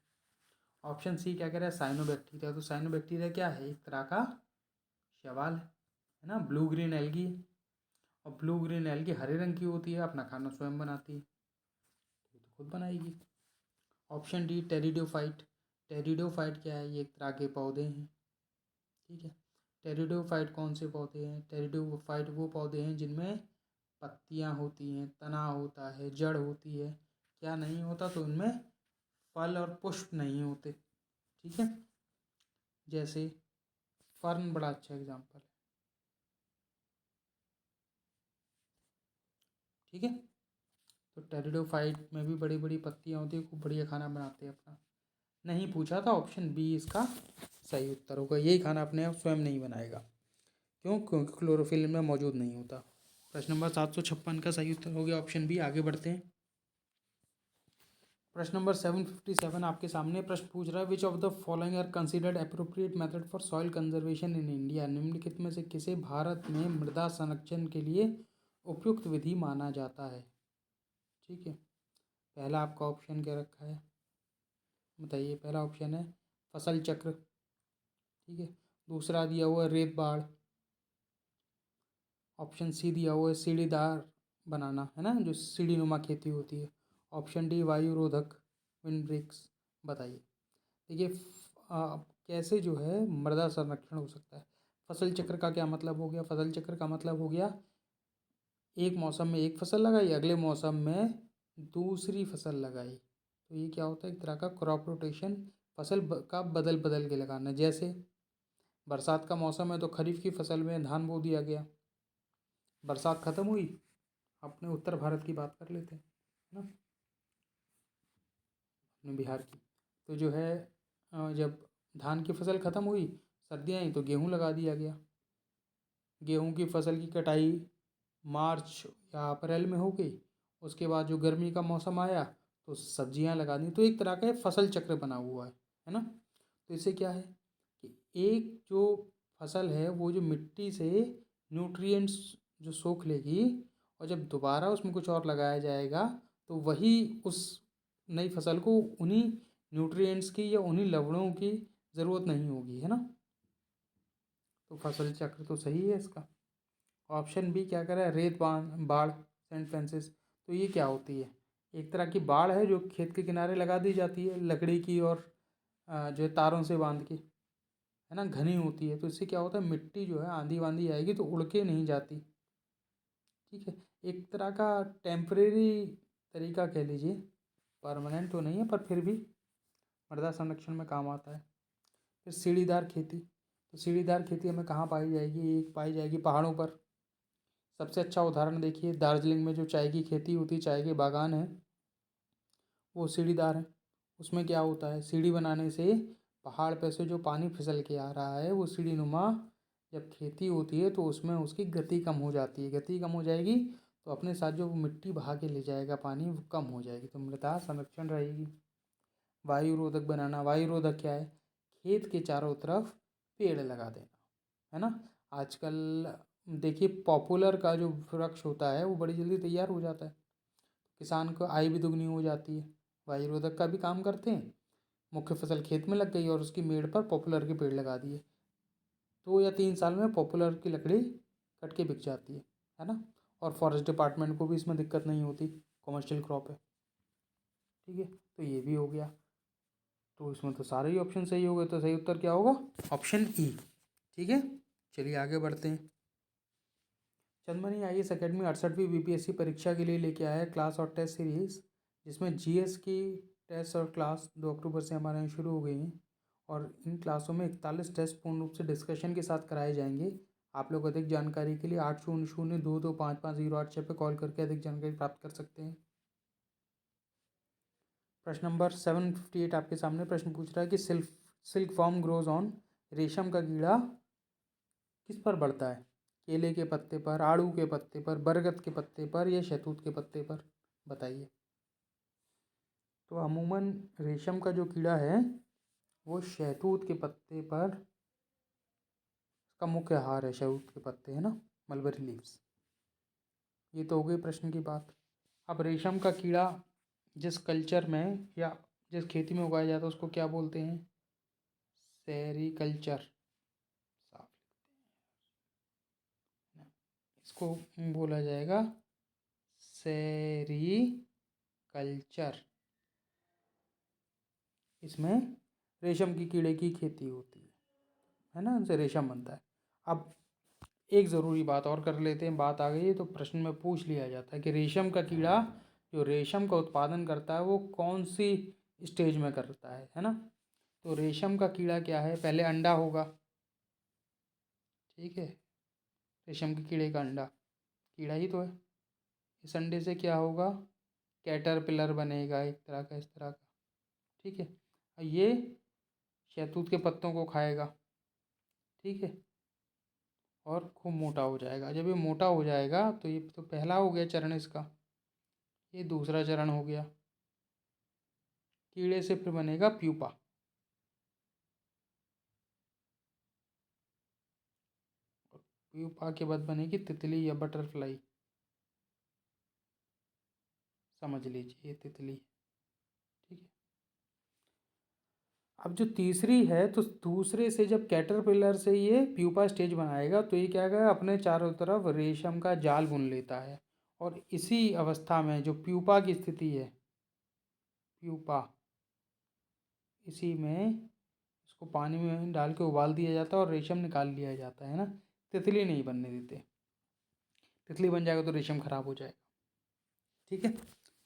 ऑप्शन सी क्या कह रहा है, साइनोबैक्टीरिया। तो साइनोबैक्टीरिया क्या है, एक तरह का शैवाल है ना, ब्लू ग्रीन एल्गी। और ब्लू ग्रीन एल्गी हरे रंग की होती है, अपना खाना स्वयं बनाती है, तो ये तो खुद बनाएगी। Option D pteridophyte. टेरिडोफाइट क्या है, ये एक तरह के पौधे हैं, ठीक है। टेरिडोफाइट कौन से पौधे हैं, टेरिडोफाइट वो पौधे हैं जिनमें पत्तियां होती हैं, तना होता है, जड़ होती है, क्या नहीं होता, तो उनमें फल और पुष्प नहीं होते, ठीक है। जैसे फर्न बड़ा अच्छा एग्जाम्पल है, ठीक है। तो टेरिडोफाइट में भी बड़ी बड़ी पत्तियां होती है, खूब बढ़िया खाना बनाते हैं अपना। नहीं पूछा था, ऑप्शन बी इसका सही उत्तर होगा। यही खाना अपने आप स्वयं नहीं बनाएगा, क्यों? क्योंकि क्लोरोफिल में मौजूद नहीं होता। प्रश्न नंबर 756 का सही उत्तर हो गया ऑप्शन बी। आगे बढ़ते हैं। प्रश्न नंबर 757 आपके सामने प्रश्न पूछ रहा है, which of the following are considered appropriate method for soil conservation in India. निम्नलिखित में से किसे भारत में मृदा संरक्षण के लिए उपयुक्त विधि माना जाता है, ठीक है। पहला आपका ऑप्शन क्या रखा है, बताइए। पहला ऑप्शन है फसल चक्र, ठीक है। दूसरा दिया हुआ है रेत बाढ़। ऑप्शन सी दिया हुआ है सीढ़ीदार बनाना, है ना, जो सीढ़ी नुमा खेती होती है। ऑप्शन डी वायु रोधक, विंड ब्रेक्स। बताइए। देखिए कैसे जो है मृदा संरक्षण हो सकता है। फसल चक्र का क्या मतलब हो गया, फसल चक्र का मतलब हो गया एक मौसम में एक फसल लगाई, अगले मौसम में दूसरी फसल लगाई। तो ये क्या होता है, एक तरह का क्रॉप रोटेशन, का बदल बदल के लगाना। जैसे बरसात का मौसम है तो खरीफ की फसल में धान बो दिया गया, बरसात खत्म हुई, अपने उत्तर भारत की बात कर लेते हैं, है ना, अपने बिहार की। तो जो है जब धान की फसल खत्म हुई, सर्दियाँ आई, तो गेहूँ लगा दिया गया। गेहूँ की फसल की कटाई मार्च या अप्रैल में हो गई। उसके बाद जो गर्मी का मौसम आया तो सब्जियां लगा दी। तो एक तरह का फसल चक्र बना हुआ है ना। तो इससे क्या है कि एक जो फसल है वो जो मिट्टी से न्यूट्रिएंट्स जो सोख लेगी, और जब दोबारा उसमें कुछ और लगाया जाएगा तो वही उस नई फसल को उन्हीं न्यूट्रिएंट्स की या उन्हीं लवणों की ज़रूरत नहीं होगी, है ना। तो फसल चक्र तो सही है इसका। ऑप्शन बी क्या कह रहा है, रेत बाढ़ सेंट फ्रांसिस। तो ये क्या होती है, एक तरह की बाढ़ है जो खेत के किनारे लगा दी जाती है लकड़ी की, और जो है तारों से बांध के, है ना, घनी होती है। तो इससे क्या होता है, मिट्टी जो है आंधी वांधी आएगी तो उड़ के नहीं जाती, ठीक है। एक तरह का टेम्परेरी तरीका कह लीजिए, परमानेंट तो नहीं है पर फिर भी मृदा संरक्षण में काम आता है। फिर सीढ़ीदार खेती। तो सीढ़ीदार खेती हमें कहाँ पाई जाएगी, एक पाई जाएगी पहाड़ों पर। सबसे अच्छा उदाहरण देखिए, दार्जिलिंग में जो चाय की खेती होती है, चाय के बागान है, वो सीढ़ीदार है। उसमें क्या होता है, सीढ़ी बनाने से पहाड़ पे से जो पानी फिसल के आ रहा है वो सीढ़ी नुमा जब खेती होती है तो उसमें उसकी गति कम हो जाती है। गति कम हो जाएगी तो अपने साथ जो मिट्टी बहा के ले जाएगा पानी, वो कम हो जाएगी, तो मृदा संरक्षण रहेगी। वायु रोधक बनाना। वायु रोधक क्या है, खेत के चारों तरफ पेड़ लगा देना, है ना। आजकल देखिए पॉपुलर का जो वृक्ष होता है वो बड़ी जल्दी तैयार हो जाता है, किसान को आय भी दुगनी हो जाती है। वायु रोधक का भी काम करते हैं। मुख्य फसल खेत में लग गई और उसकी मेड़ पर पॉपुलर के पेड़ लगा दिए, 2 या 3 साल में पॉपुलर की लकड़ी कट के बिक जाती है ना। और फॉरेस्ट डिपार्टमेंट को भी इसमें दिक्कत नहीं होती, कॉमर्शियल क्रॉप है, ठीक है। तो ये भी हो गया। तो इसमें तो सारे ही ऑप्शन सही हो गए, तो सही उत्तर क्या होगा, ऑप्शन ई, ठीक है। चलिए आगे बढ़ते हैं। चंदमनी आई एस अकेडमी 68वीं बीपीएससी परीक्षा के लिए लेके आया है क्लास और टेस्ट सीरीज़, जिसमें जीएस की टेस्ट और क्लास 2 अक्टूबर से हमारे यहाँ शुरू हो गई हैं। और इन क्लासों में 41 टेस्ट पूर्ण रूप से डिस्कशन के साथ कराए जाएंगे। आप लोग अधिक जानकारी के लिए 8002255086 पे कॉल करके अधिक जानकारी प्राप्त कर सकते हैं। प्रश्न नंबर 758 आपके सामने प्रश्न पूछ रहा है कि सिल्क फॉर्म ग्रोज ऑन, रेशम का कीड़ा किस पर बढ़ता है? केले के पत्ते पर, आड़ू के पत्ते पर, बरगद के पत्ते पर या शहतूत के पत्ते पर? बताइए। तो अमूमन रेशम का जो कीड़ा है वो शहतूत के पत्ते पर, का मुख्य आहार है शहतूत के पत्ते, है ना, मलबरी लीव्स। ये तो हो गई प्रश्न की बात। अब रेशम का कीड़ा जिस कल्चर में या जिस खेती में उगाया जाता है उसको क्या बोलते हैं? सेरीकल्चर। साफ लिखते हैं, इसको बोला जाएगा सेरीकल्चर। इसमें रेशम की कीड़े की खेती होती है ना, उनसे रेशम बनता है। अब एक ज़रूरी बात और कर लेते हैं, बात आ गई है तो प्रश्न में पूछ लिया जाता है कि रेशम का कीड़ा जो रेशम का उत्पादन करता है वो कौन सी स्टेज में करता है ना। तो रेशम का कीड़ा क्या है, पहले अंडा होगा, ठीक है, रेशम के कीड़े का अंडा, कीड़ा ही तो है। इस अंडे से क्या होगा, कैटरपिलर बनेगा एक तरह का, इस तरह का, ठीक है। ये शहतूत के पत्तों को खाएगा, ठीक है, और खूब मोटा हो जाएगा। जब ये मोटा हो जाएगा तो ये तो पहला हो गया चरण इसका, ये दूसरा चरण हो गया। कीड़े से फिर बनेगा प्यूपा, प्यूपा के बाद बनेगी तितली या बटरफ्लाई, समझ लीजिए ये तितली, ठीक है। अब जो तीसरी है तो दूसरे से जब कैटरपिलर से ये प्यूपा स्टेज बनाएगा तो ये क्या करेगा, अपने चारों तरफ रेशम का जाल बुन लेता है। और इसी अवस्था में जो प्यूपा की स्थिति है, प्यूपा, इसी में इसको पानी में डाल के उबाल दिया जाता है और रेशम निकाल लिया जाता है ना। तितली नहीं बनने देते, तितली बन जाएगा तो रेशम खराब हो जाएगा, ठीक है।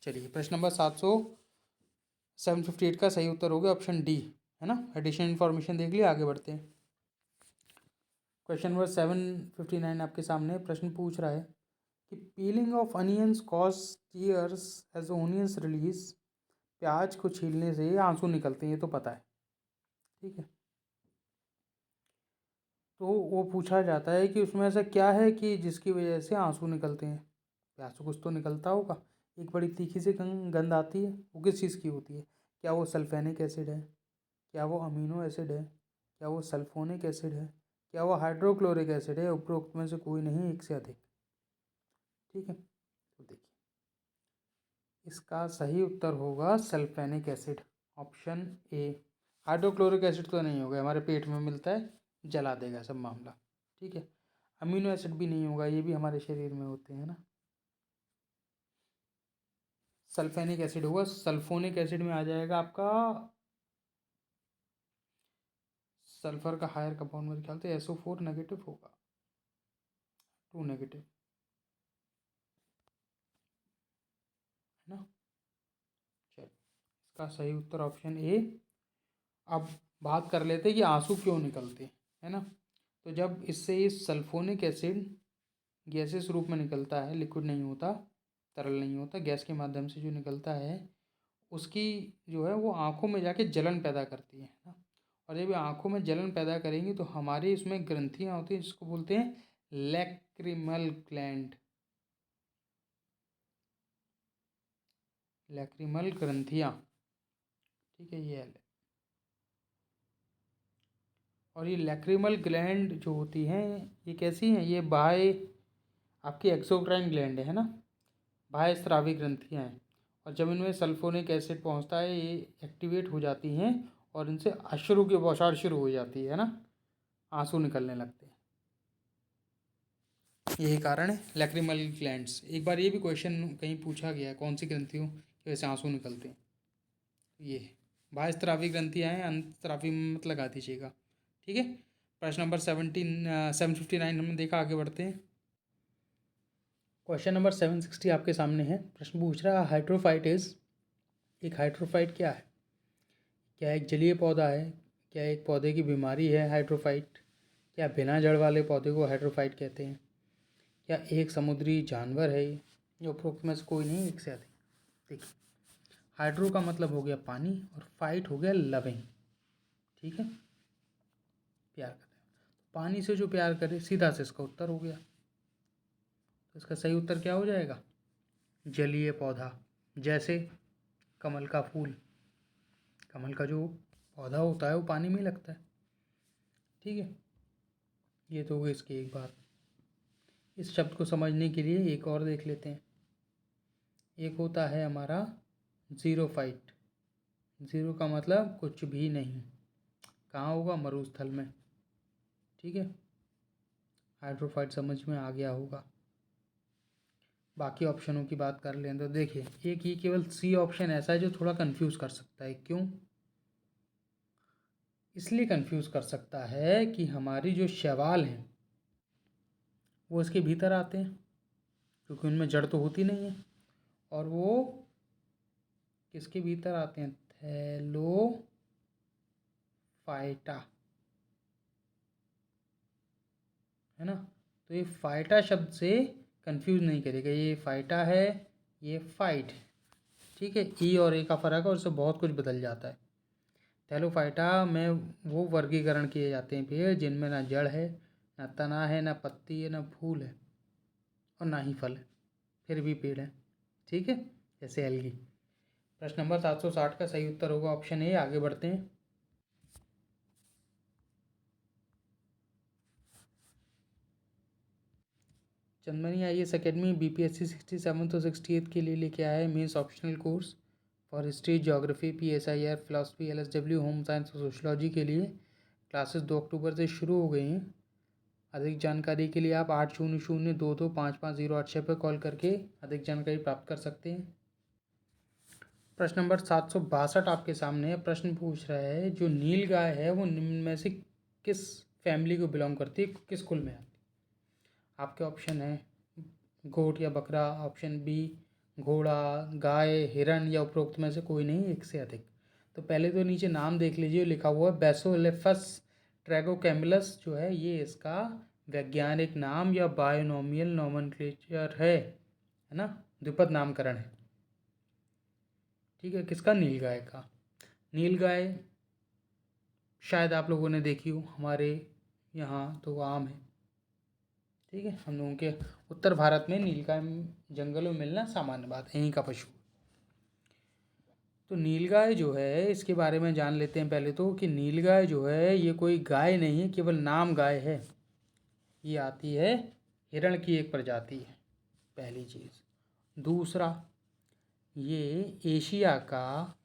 चलिए प्रश्न नंबर 758 का सही उत्तर हो गया ऑप्शन डी, है ना। एडिशनल इन्फॉर्मेशन देख लिया, आगे बढ़ते हैं। क्वेश्चन नंबर 759 आपके सामने प्रश्न पूछ रहा है कि peeling of onions cause tears as onions release. प्याज को छीलने से आंसू निकलते हैं, ये तो पता है, ठीक है। तो वो पूछा जाता है कि उसमें ऐसा क्या है कि जिसकी वजह से आंसू निकलते हैं। प्याज से कुछ तो निकलता होगा, एक बड़ी तीखी सी गंध आती है, वो किस चीज़ की होती है? क्या वो सल्फेनिक एसिड है, क्या वो अमीनो एसिड है, क्या वो सल्फोनिक एसिड है, क्या वो हाइड्रोक्लोरिक एसिड है? उपरोक्त में से कोई नहीं, एक से अधिक, ठीक है। तो देखिए इसका सही उत्तर होगा sulphenic acid, option A. Hydrochloric acid तो नहीं होगा, हमारे पेट में मिलता है, जला देगा सब मामला, ठीक है। अमीनो एसिड भी नहीं होगा, ये भी हमारे शरीर में होते हैं ना। सल्फेनिक एसिड होगा, सल्फोनिक एसिड में आ जाएगा आपका सल्फर का हायर कंपाउंड, मेरे ख्याल से SO4 नेगेटिव होगा, 2 नेगेटिव, है ना। चलो इसका सही उत्तर ऑप्शन ए। अब बात कर लेते हैं कि आंसू क्यों निकलते हैं, है ना। तो जब इससे ये सल्फोनिक एसिड गैसेस रूप में निकलता है, लिक्विड नहीं होता, तरल नहीं होता, गैस के माध्यम से जो निकलता है उसकी जो है वो आँखों में जाके जलन पैदा करती है ना। और जब ये आँखों में जलन पैदा करेंगी तो हमारी इसमें ग्रंथियाँ होती हैं जिसको बोलते हैं लैक्रिमल ग्लैंड, लैक्रिमल ग्रंथियाँ, ठीक है, ये है। और ये लैक्रिमल ग्लैंड जो होती हैं ये कैसी हैं, ये बाह्य आपकी एक्सोक्राइन ग्लैंड है ना, बाह्य स्रावी ग्रंथियाँ हैं। और जब इनमें सल्फोनिक एसिड पहुंचता है ये एक्टिवेट हो जाती हैं और इनसे अश्रु की बौछार शुरू हो जाती है ना, आंसू निकलने लगते हैं। यही कारण है लैक्रिमल ग्लैंड्स। एक बार ये भी क्वेश्चन कहीं पूछा गया है, कौन सी ग्रंथियों की वजह से आंसू निकलते हैं। ये है बाह्य स्रावी ग्रंथियाँ हैं, अंतस्रावी में मत लगा दीजिएगा, ठीक है। प्रश्न नंबर 759 हमने देखा, आगे बढ़ते हैं। क्वेश्चन नंबर 760 आपके सामने है, प्रश्न पूछ रहा है हाइड्रोफाइट इज। एक हाइड्रोफाइट क्या है? क्या एक जलीय पौधा है? क्या एक पौधे की बीमारी है हाइड्रोफाइट? क्या बिना जड़ वाले पौधे को हाइड्रोफाइट कहते हैं? क्या एक समुद्री जानवर है ये? जो उपरोक्त में से कोई नहीं, एक से अधिक। देखिए, हाइड्रो का मतलब हो गया पानी और फाइट हो गया लविंग। ठीक है, प्यार करते हैं। पानी से जो प्यार करे, सीधा से इसका उत्तर हो गया। तो इसका सही उत्तर क्या हो जाएगा? जलीय पौधा। जैसे कमल का फूल, कमल का जो पौधा होता है वो पानी में लगता है। ठीक है, ये तो हो गई इसकी एक बात। इस शब्द को समझने के लिए एक और देख लेते हैं। एक होता है हमारा ज़ीरोफाइट। ज़ीरो का मतलब कुछ भी नहीं। कहाँ होगा? मरुस्थल में। ठीक है, हाइड्रोफाइट समझ में आ गया होगा। बाकी ऑप्शनों की बात कर लें तो देखिए, एक ही केवल सी ऑप्शन ऐसा है जो थोड़ा कंफ्यूज कर सकता है। क्यों? इसलिए कंफ्यूज कर सकता है कि हमारी जो शैवाल हैं वो इसके भीतर आते हैं, क्योंकि उनमें जड़ तो होती नहीं है। और वो किसके भीतर आते हैं? थैलोफाइटा, है ना। तो ये फाइटा शब्द से कंफ्यूज नहीं करेगा, ये फाइटा है, ये फाइट है। ठीक है, ई और ए का फ़र्क है और उससे बहुत कुछ बदल जाता है। थैलोफाइटा में वो वर्गीकरण किए जाते हैं पेड़ जिनमें ना जड़ है, ना तना है, ना पत्ती है, ना फूल है और ना ही फल है, फिर भी पेड़ है। ठीक है, जैसे एल्गी। प्रश्न नंबर 760 का सही उत्तर होगा ऑप्शन ए। आगे बढ़ते हैं। चंदमनी IAS अकेडमी BPSC 67 तो 68 के लिए लेके आया है mains optional course for history, geography, PSIR, philosophy, LSW, home science और सोशलॉजी के लिए। क्लासेस 2 अक्टूबर से शुरू हो गई हैं। अधिक जानकारी के लिए आप 8002255086 पर कॉल करके अधिक जानकारी प्राप्त कर सकते हैं। प्रश्न नंबर 762 आपके सामने है। प्रश्न पूछ रहा है, जो नील गाय है वो निम्न में से किस फैमिली को बिलोंग करती है, किस कुल में आती है? आपके ऑप्शन है गोट या बकरा, ऑप्शन बी घोड़ा, गाय, हिरण, या उपरोक्त में से कोई नहीं, एक से अधिक। तो पहले तो नीचे नाम देख लीजिए, लिखा हुआ है बेसोलिफस ट्रैगोकैमिलस जो है ये इसका वैज्ञानिक नाम या बायोनोमियल नोमेनक्लेचर है ना, द्विपद नामकरण है। ठीक है, किसका? नीलगाय का। नीलगाय शायद आप लोगों ने देखी हो, हमारे यहाँ तो आम है। ठीक है, हम लोगों के उत्तर भारत में नीलगाय जंगलों में मिलना सामान्य बात है, यहीं का पशु। तो नीलगाय जो है इसके बारे में जान लेते हैं पहले तो, कि नीलगाय जो है ये कोई गाय नहीं है, केवल नाम गाय है। ये आती है हिरण की एक प्रजाति है, पहली चीज़। दूसरा, ये एशिया का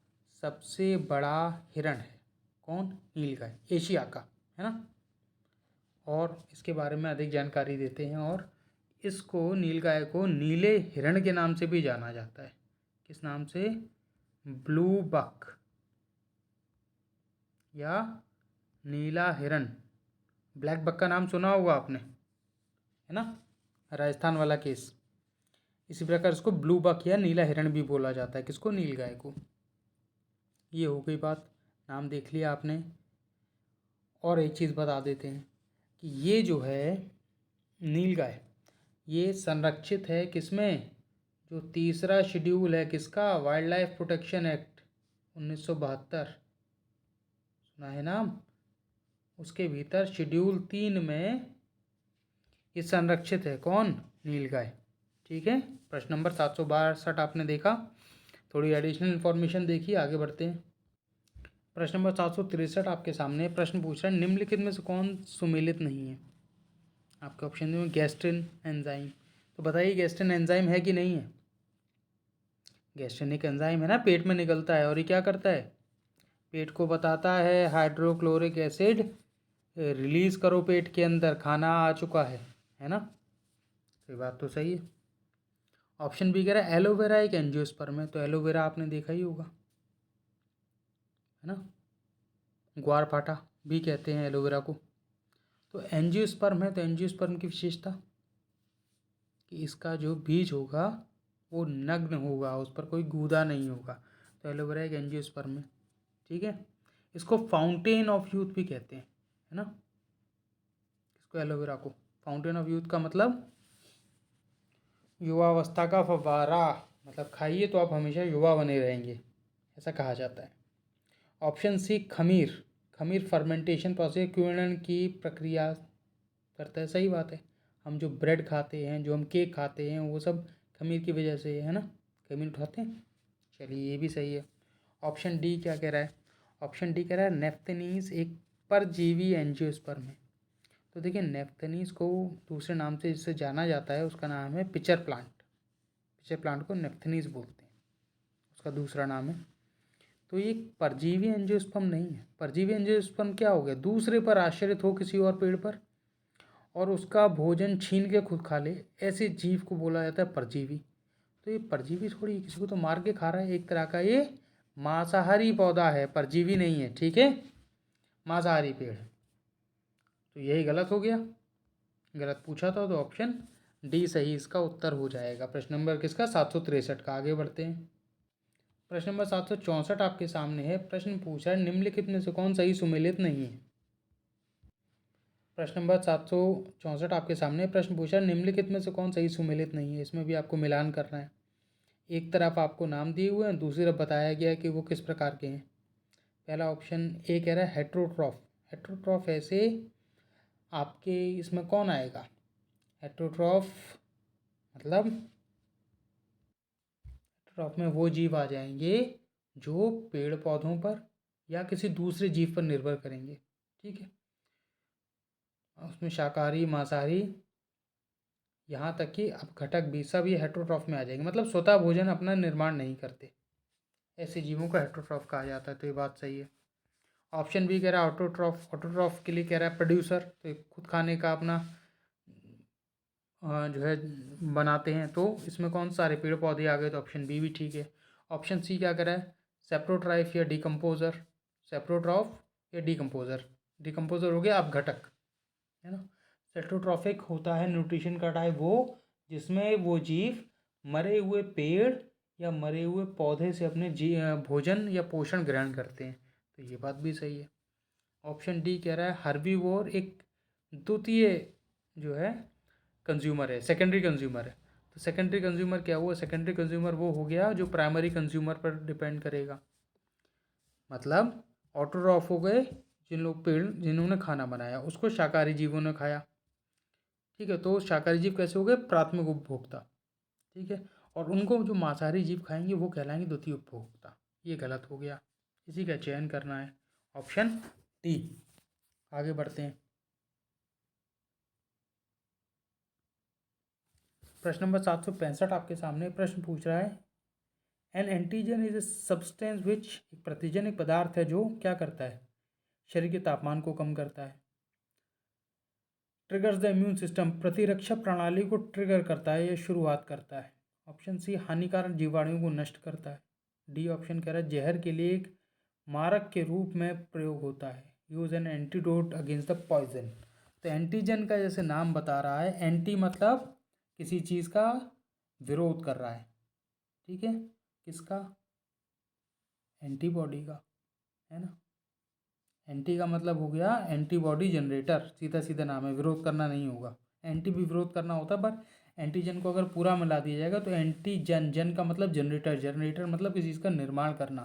सबसे बड़ा हिरण है। कौन? नीलगाय, एशिया का, है ना। और इसके बारे में अधिक जानकारी देते हैं। और इसको, नीलगाय को नीले हिरण के नाम से भी जाना जाता है। किस नाम से? ब्लू बक या नीला हिरण। ब्लैक बक का नाम सुना होगा आपने, है ना, राजस्थान वाला केस। इसी प्रकार इसको ब्लू बक या नीला हिरण भी बोला जाता है। किसको? नीलगाय को। ये हो गई बात, नाम देख लिया आपने। और एक चीज़ बता देते हैं कि ये जो है नीलगाय, ये संरक्षित है किसमें? जो तीसरा शेड्यूल है किसका? वाइल्ड लाइफ प्रोटेक्शन एक्ट 1972, सुना है नाम? उसके भीतर शेड्यूल 3 में ये संरक्षित है। कौन? नीलगाय। ठीक है, प्रश्न नंबर 762 आपने देखा। थोड़ी एडिशनल इन्फॉर्मेशन देखी, आगे बढ़ते हैं। प्रश्न नंबर 763 आपके सामने प्रश्न पूछ रहा है, निम्नलिखित में से कौन सुमेलित नहीं है? आपके ऑप्शन में गैस्ट्रिन एंजाइम। तो बताइए गैस्ट्रिन एंजाइम है कि नहीं है? गैस्ट्रिन एक एंजाइम है ना, पेट में निकलता है और ये क्या करता है? पेट को बताता है हाइड्रोक्लोरिक एसिड रिलीज करो, पेट के अंदर खाना आ चुका है ना। ये बात तो सही है। ऑप्शन बी कह रहा है एलोवेरा एक एंजियोस्पर्म है। तो एलोवेरा आपने देखा ही होगा, है ना, ग्वारफाटा भी कहते हैं एलोवेरा को। तो एंजियोस्पर्म है, तो एंजियोस्पर्म की विशेषता कि इसका जो बीज होगा वो नग्न होगा, उस पर कोई गूदा नहीं होगा। तो एलोवेरा एक एंजियोस्पर्म है। ठीक है, इसको फाउंटेन ऑफ यूथ भी कहते हैं, है ना। इसको एलोवेरा को। फाउंटेन ऑफ यूथ का मतलब युवावस्था का फव्वारा, मतलब खाइए तो आप हमेशा युवा बने रहेंगे, ऐसा कहा जाता है। ऑप्शन सी खमीर, खमीर फर्मेंटेशन प्रोसेस, क्यूलन की प्रक्रिया करता है। सही बात है, हम जो ब्रेड खाते हैं, जो हम केक खाते हैं, वो सब खमीर की वजह से है ना, खमीर उठाते हैं। चलिए ये भी सही है। ऑप्शन डी क्या कह रहा है? ऑप्शन डी कह रहा है नेफ्थनीज एक परजीवी एंजियोस्पर्म है। तो देखिए नेफ्थनीज को दूसरे नाम से जिससे जाना जाता है उसका नाम है पिचर प्लांट। पिचर प्लांट को नेफ्थनीज बोलते हैं, उसका दूसरा नाम है। तो ये परजीवी एंजियोस्पर्म नहीं है। परजीवी एंजियोस्पर्म क्या हो गया? दूसरे पर आश्रित हो किसी और पेड़ पर और उसका भोजन छीन के खुद खा ले, ऐसे जीव को बोला जाता है परजीवी। तो ये परजीवी थोड़ी किसी को तो मार के खा रहा है, एक तरह का ये मांसाहारी पौधा है, परजीवी नहीं है, ठीक है, मांसाहारी पेड़। तो यही गलत हो गया, गलत पूछा था, तो ऑप्शन डी सही इसका उत्तर हो जाएगा। प्रश्न नंबर किसका? 763 का। आगे बढ़ते हैं। प्रश्न नंबर 764 आपके सामने है। प्रश्न पूछा है निम्नलिखित में से कौन सही सुमेलित नहीं है। प्रश्न नंबर 764 आपके सामने प्रश्न पूछा है निम्नलिखित में से कौन सही सुमेलित नहीं है। इसमें भी आपको मिलान करना है। एक तरफ आपको नाम दिए हुए हैं, दूसरी तरफ बताया गया है कि वो किस प्रकार के हैं। पहला ऑप्शन ए कह रहा है हेट्रोट्रॉफ। हेट्रोट्रॉफ ऐसे आपके इसमें कौन आएगा? हेट्रोट्रॉफ मतलब हेट्रोट्रॉफ में वो जीव आ जाएंगे जो पेड़ पौधों पर या किसी दूसरे जीव पर निर्भर करेंगे, ठीक है। उसमें शाकाहारी, मांसाहारी, यहाँ तक कि अब घटक भी सब ये हेट्रोट्रॉफ में आ जाएंगे, मतलब स्वतः भोजन अपना निर्माण नहीं करते, ऐसे जीवों को हेट्रोट्रॉफ कहा जाता है। तो ये बात सही है। ऑप्शन बी कह रहा है ऑटोट्रॉफ। ऑटोट्रॉफ के लिए कह रहा है प्रोड्यूसर, तो ये खुद खाने का अपना जो है बनाते हैं। तो इसमें कौन सारे पेड़ पौधे आ गए? तो ऑप्शन बी भी ठीक है। ऑप्शन सी क्या कह रहा है? सेप्रोट्राइफ या डिकम्पोजर। सेप्रोट्रॉफ या डिकम्पोजर। डिकम्पोजर हो गया अब घटक, है ना। सेट्रोट्रॉफिक होता है न्यूट्रिशन का टाइप वो जिसमें वो जीव मरे हुए पेड़ या मरे हुए पौधे से अपने भोजन या पोषण ग्रहण करते हैं। तो ये बात भी सही है। ऑप्शन डी कह रहा है हर्बीवोर एक द्वितीय जो है कंज्यूमर है, सेकेंडरी कंज्यूमर है। तो सेकेंडरी कंज्यूमर क्या हुआ? सेकेंडरी कंज्यूमर वो हो गया जो प्राइमरी कंज्यूमर पर डिपेंड करेगा। मतलब ऑटोट्रॉफ हो गए जिन लोग पेड़ जिन्होंने खाना बनाया उसको शाकाहारी जीवों ने खाया, ठीक है। तो शाकाहारी जीव कैसे हो गए? प्राथमिक उपभोक्ता, ठीक है। और उनको जो मांसाहारी जीव खाएंगे वो कहलाएंगे द्वितीय उपभोक्ता। ये गलत हो गया, इसी का चयन करना है। Option D. आगे बढ़ते हैं। प्रश्न नंबर 765 आपके सामने प्रश्न पूछ रहा है N antigen is a substance which, एक प्रतिजन एक पदार्थ है जो क्या करता है? शरीर के तापमान को कम करता है। ट्रिगर्स द इम्यून सिस्टम, प्रतिरक्षा प्रणाली को ट्रिगर करता है या शुरुआत करता है। ऑप्शन सी हानिकारक जीवाणुओं को नष्ट करता है। डी ऑप्शन कह रहा है जहर के लिए एक मारक के रूप में प्रयोग होता है, use an antidote against the poison. तो एंटीजन का जैसे नाम बता रहा है, एंटी मतलब किसी चीज़ का विरोध कर रहा है, ठीक है। किसका? एंटीबॉडी का, है ना। एंटी का मतलब हो गया एंटीबॉडी जनरेटर, सीधा सीधा नाम है, विरोध करना नहीं होगा। एंटी भी विरोध करना होता है, पर एंटीजन को अगर पूरा मिला दिया जाएगा तो एंटीजन, जन का मतलब जनरेटर, जनरेटर मतलब किसी चीज़ का निर्माण करना।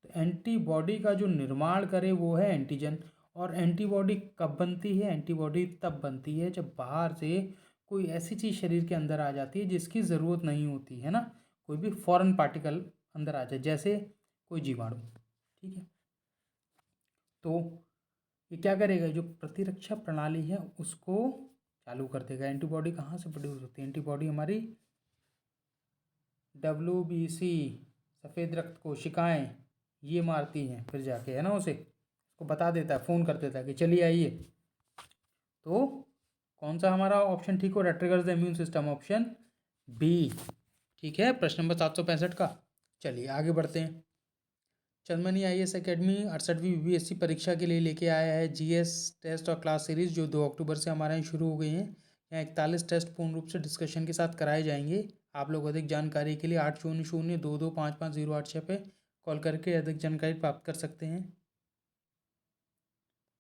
तो एंटीबॉडी का जो निर्माण करे वो है एंटीजन। और एंटीबॉडी कब बनती है? एंटीबॉडी तब बनती है जब बाहर से कोई ऐसी चीज़ शरीर के अंदर आ जाती है जिसकी ज़रूरत नहीं होती है ना, कोई भी फॉरेन पार्टिकल अंदर आ जाए, जैसे कोई जीवाणु, ठीक है। तो ये क्या करेगा? जो प्रतिरक्षा प्रणाली है उसको चालू कर देगा। एंटीबॉडी कहाँ से प्रोड्यूस होती है? एंटीबॉडी हमारी WBC सफ़ेद रक्त कोशिकाएं ये मारती हैं, फिर जाके, है ना, उसे उसको बता देता है, फ़ोन कर देता है कि चलिए आइए। तो कौन सा हमारा ऑप्शन ठीक हो रहा है? Triggers the immune system, option B, ठीक है। प्रश्न नंबर 765 का। चलिए आगे बढ़ते हैं। चंदमनी IAS एकेडमी 68वीं BSc परीक्षा के लिए लेके आया है GS टेस्ट और क्लास सीरीज़, जो 2 अक्टूबर से हमारे यहाँ शुरू हो गई हैं। यहाँ 41 टेस्ट पूर्ण रूप से डिस्कशन के साथ कराए जाएंगे। आप लोग अधिक जानकारी के लिए 8002255086 पे कॉल करके अधिक जानकारी प्राप्त कर सकते हैं।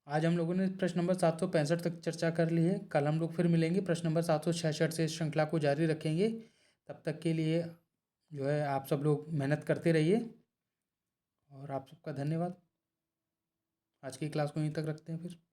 आज हम लोगों ने प्रश्न नंबर 765 तक चर्चा कर ली है। कल हम लोग फिर मिलेंगे, प्रश्न नंबर 766 से इस श्रृंखला को जारी रखेंगे। तब तक के लिए जो है आप सब लोग मेहनत करते रहिए और आप सबका धन्यवाद। आज की क्लास को यहीं तक रखते हैं फिर।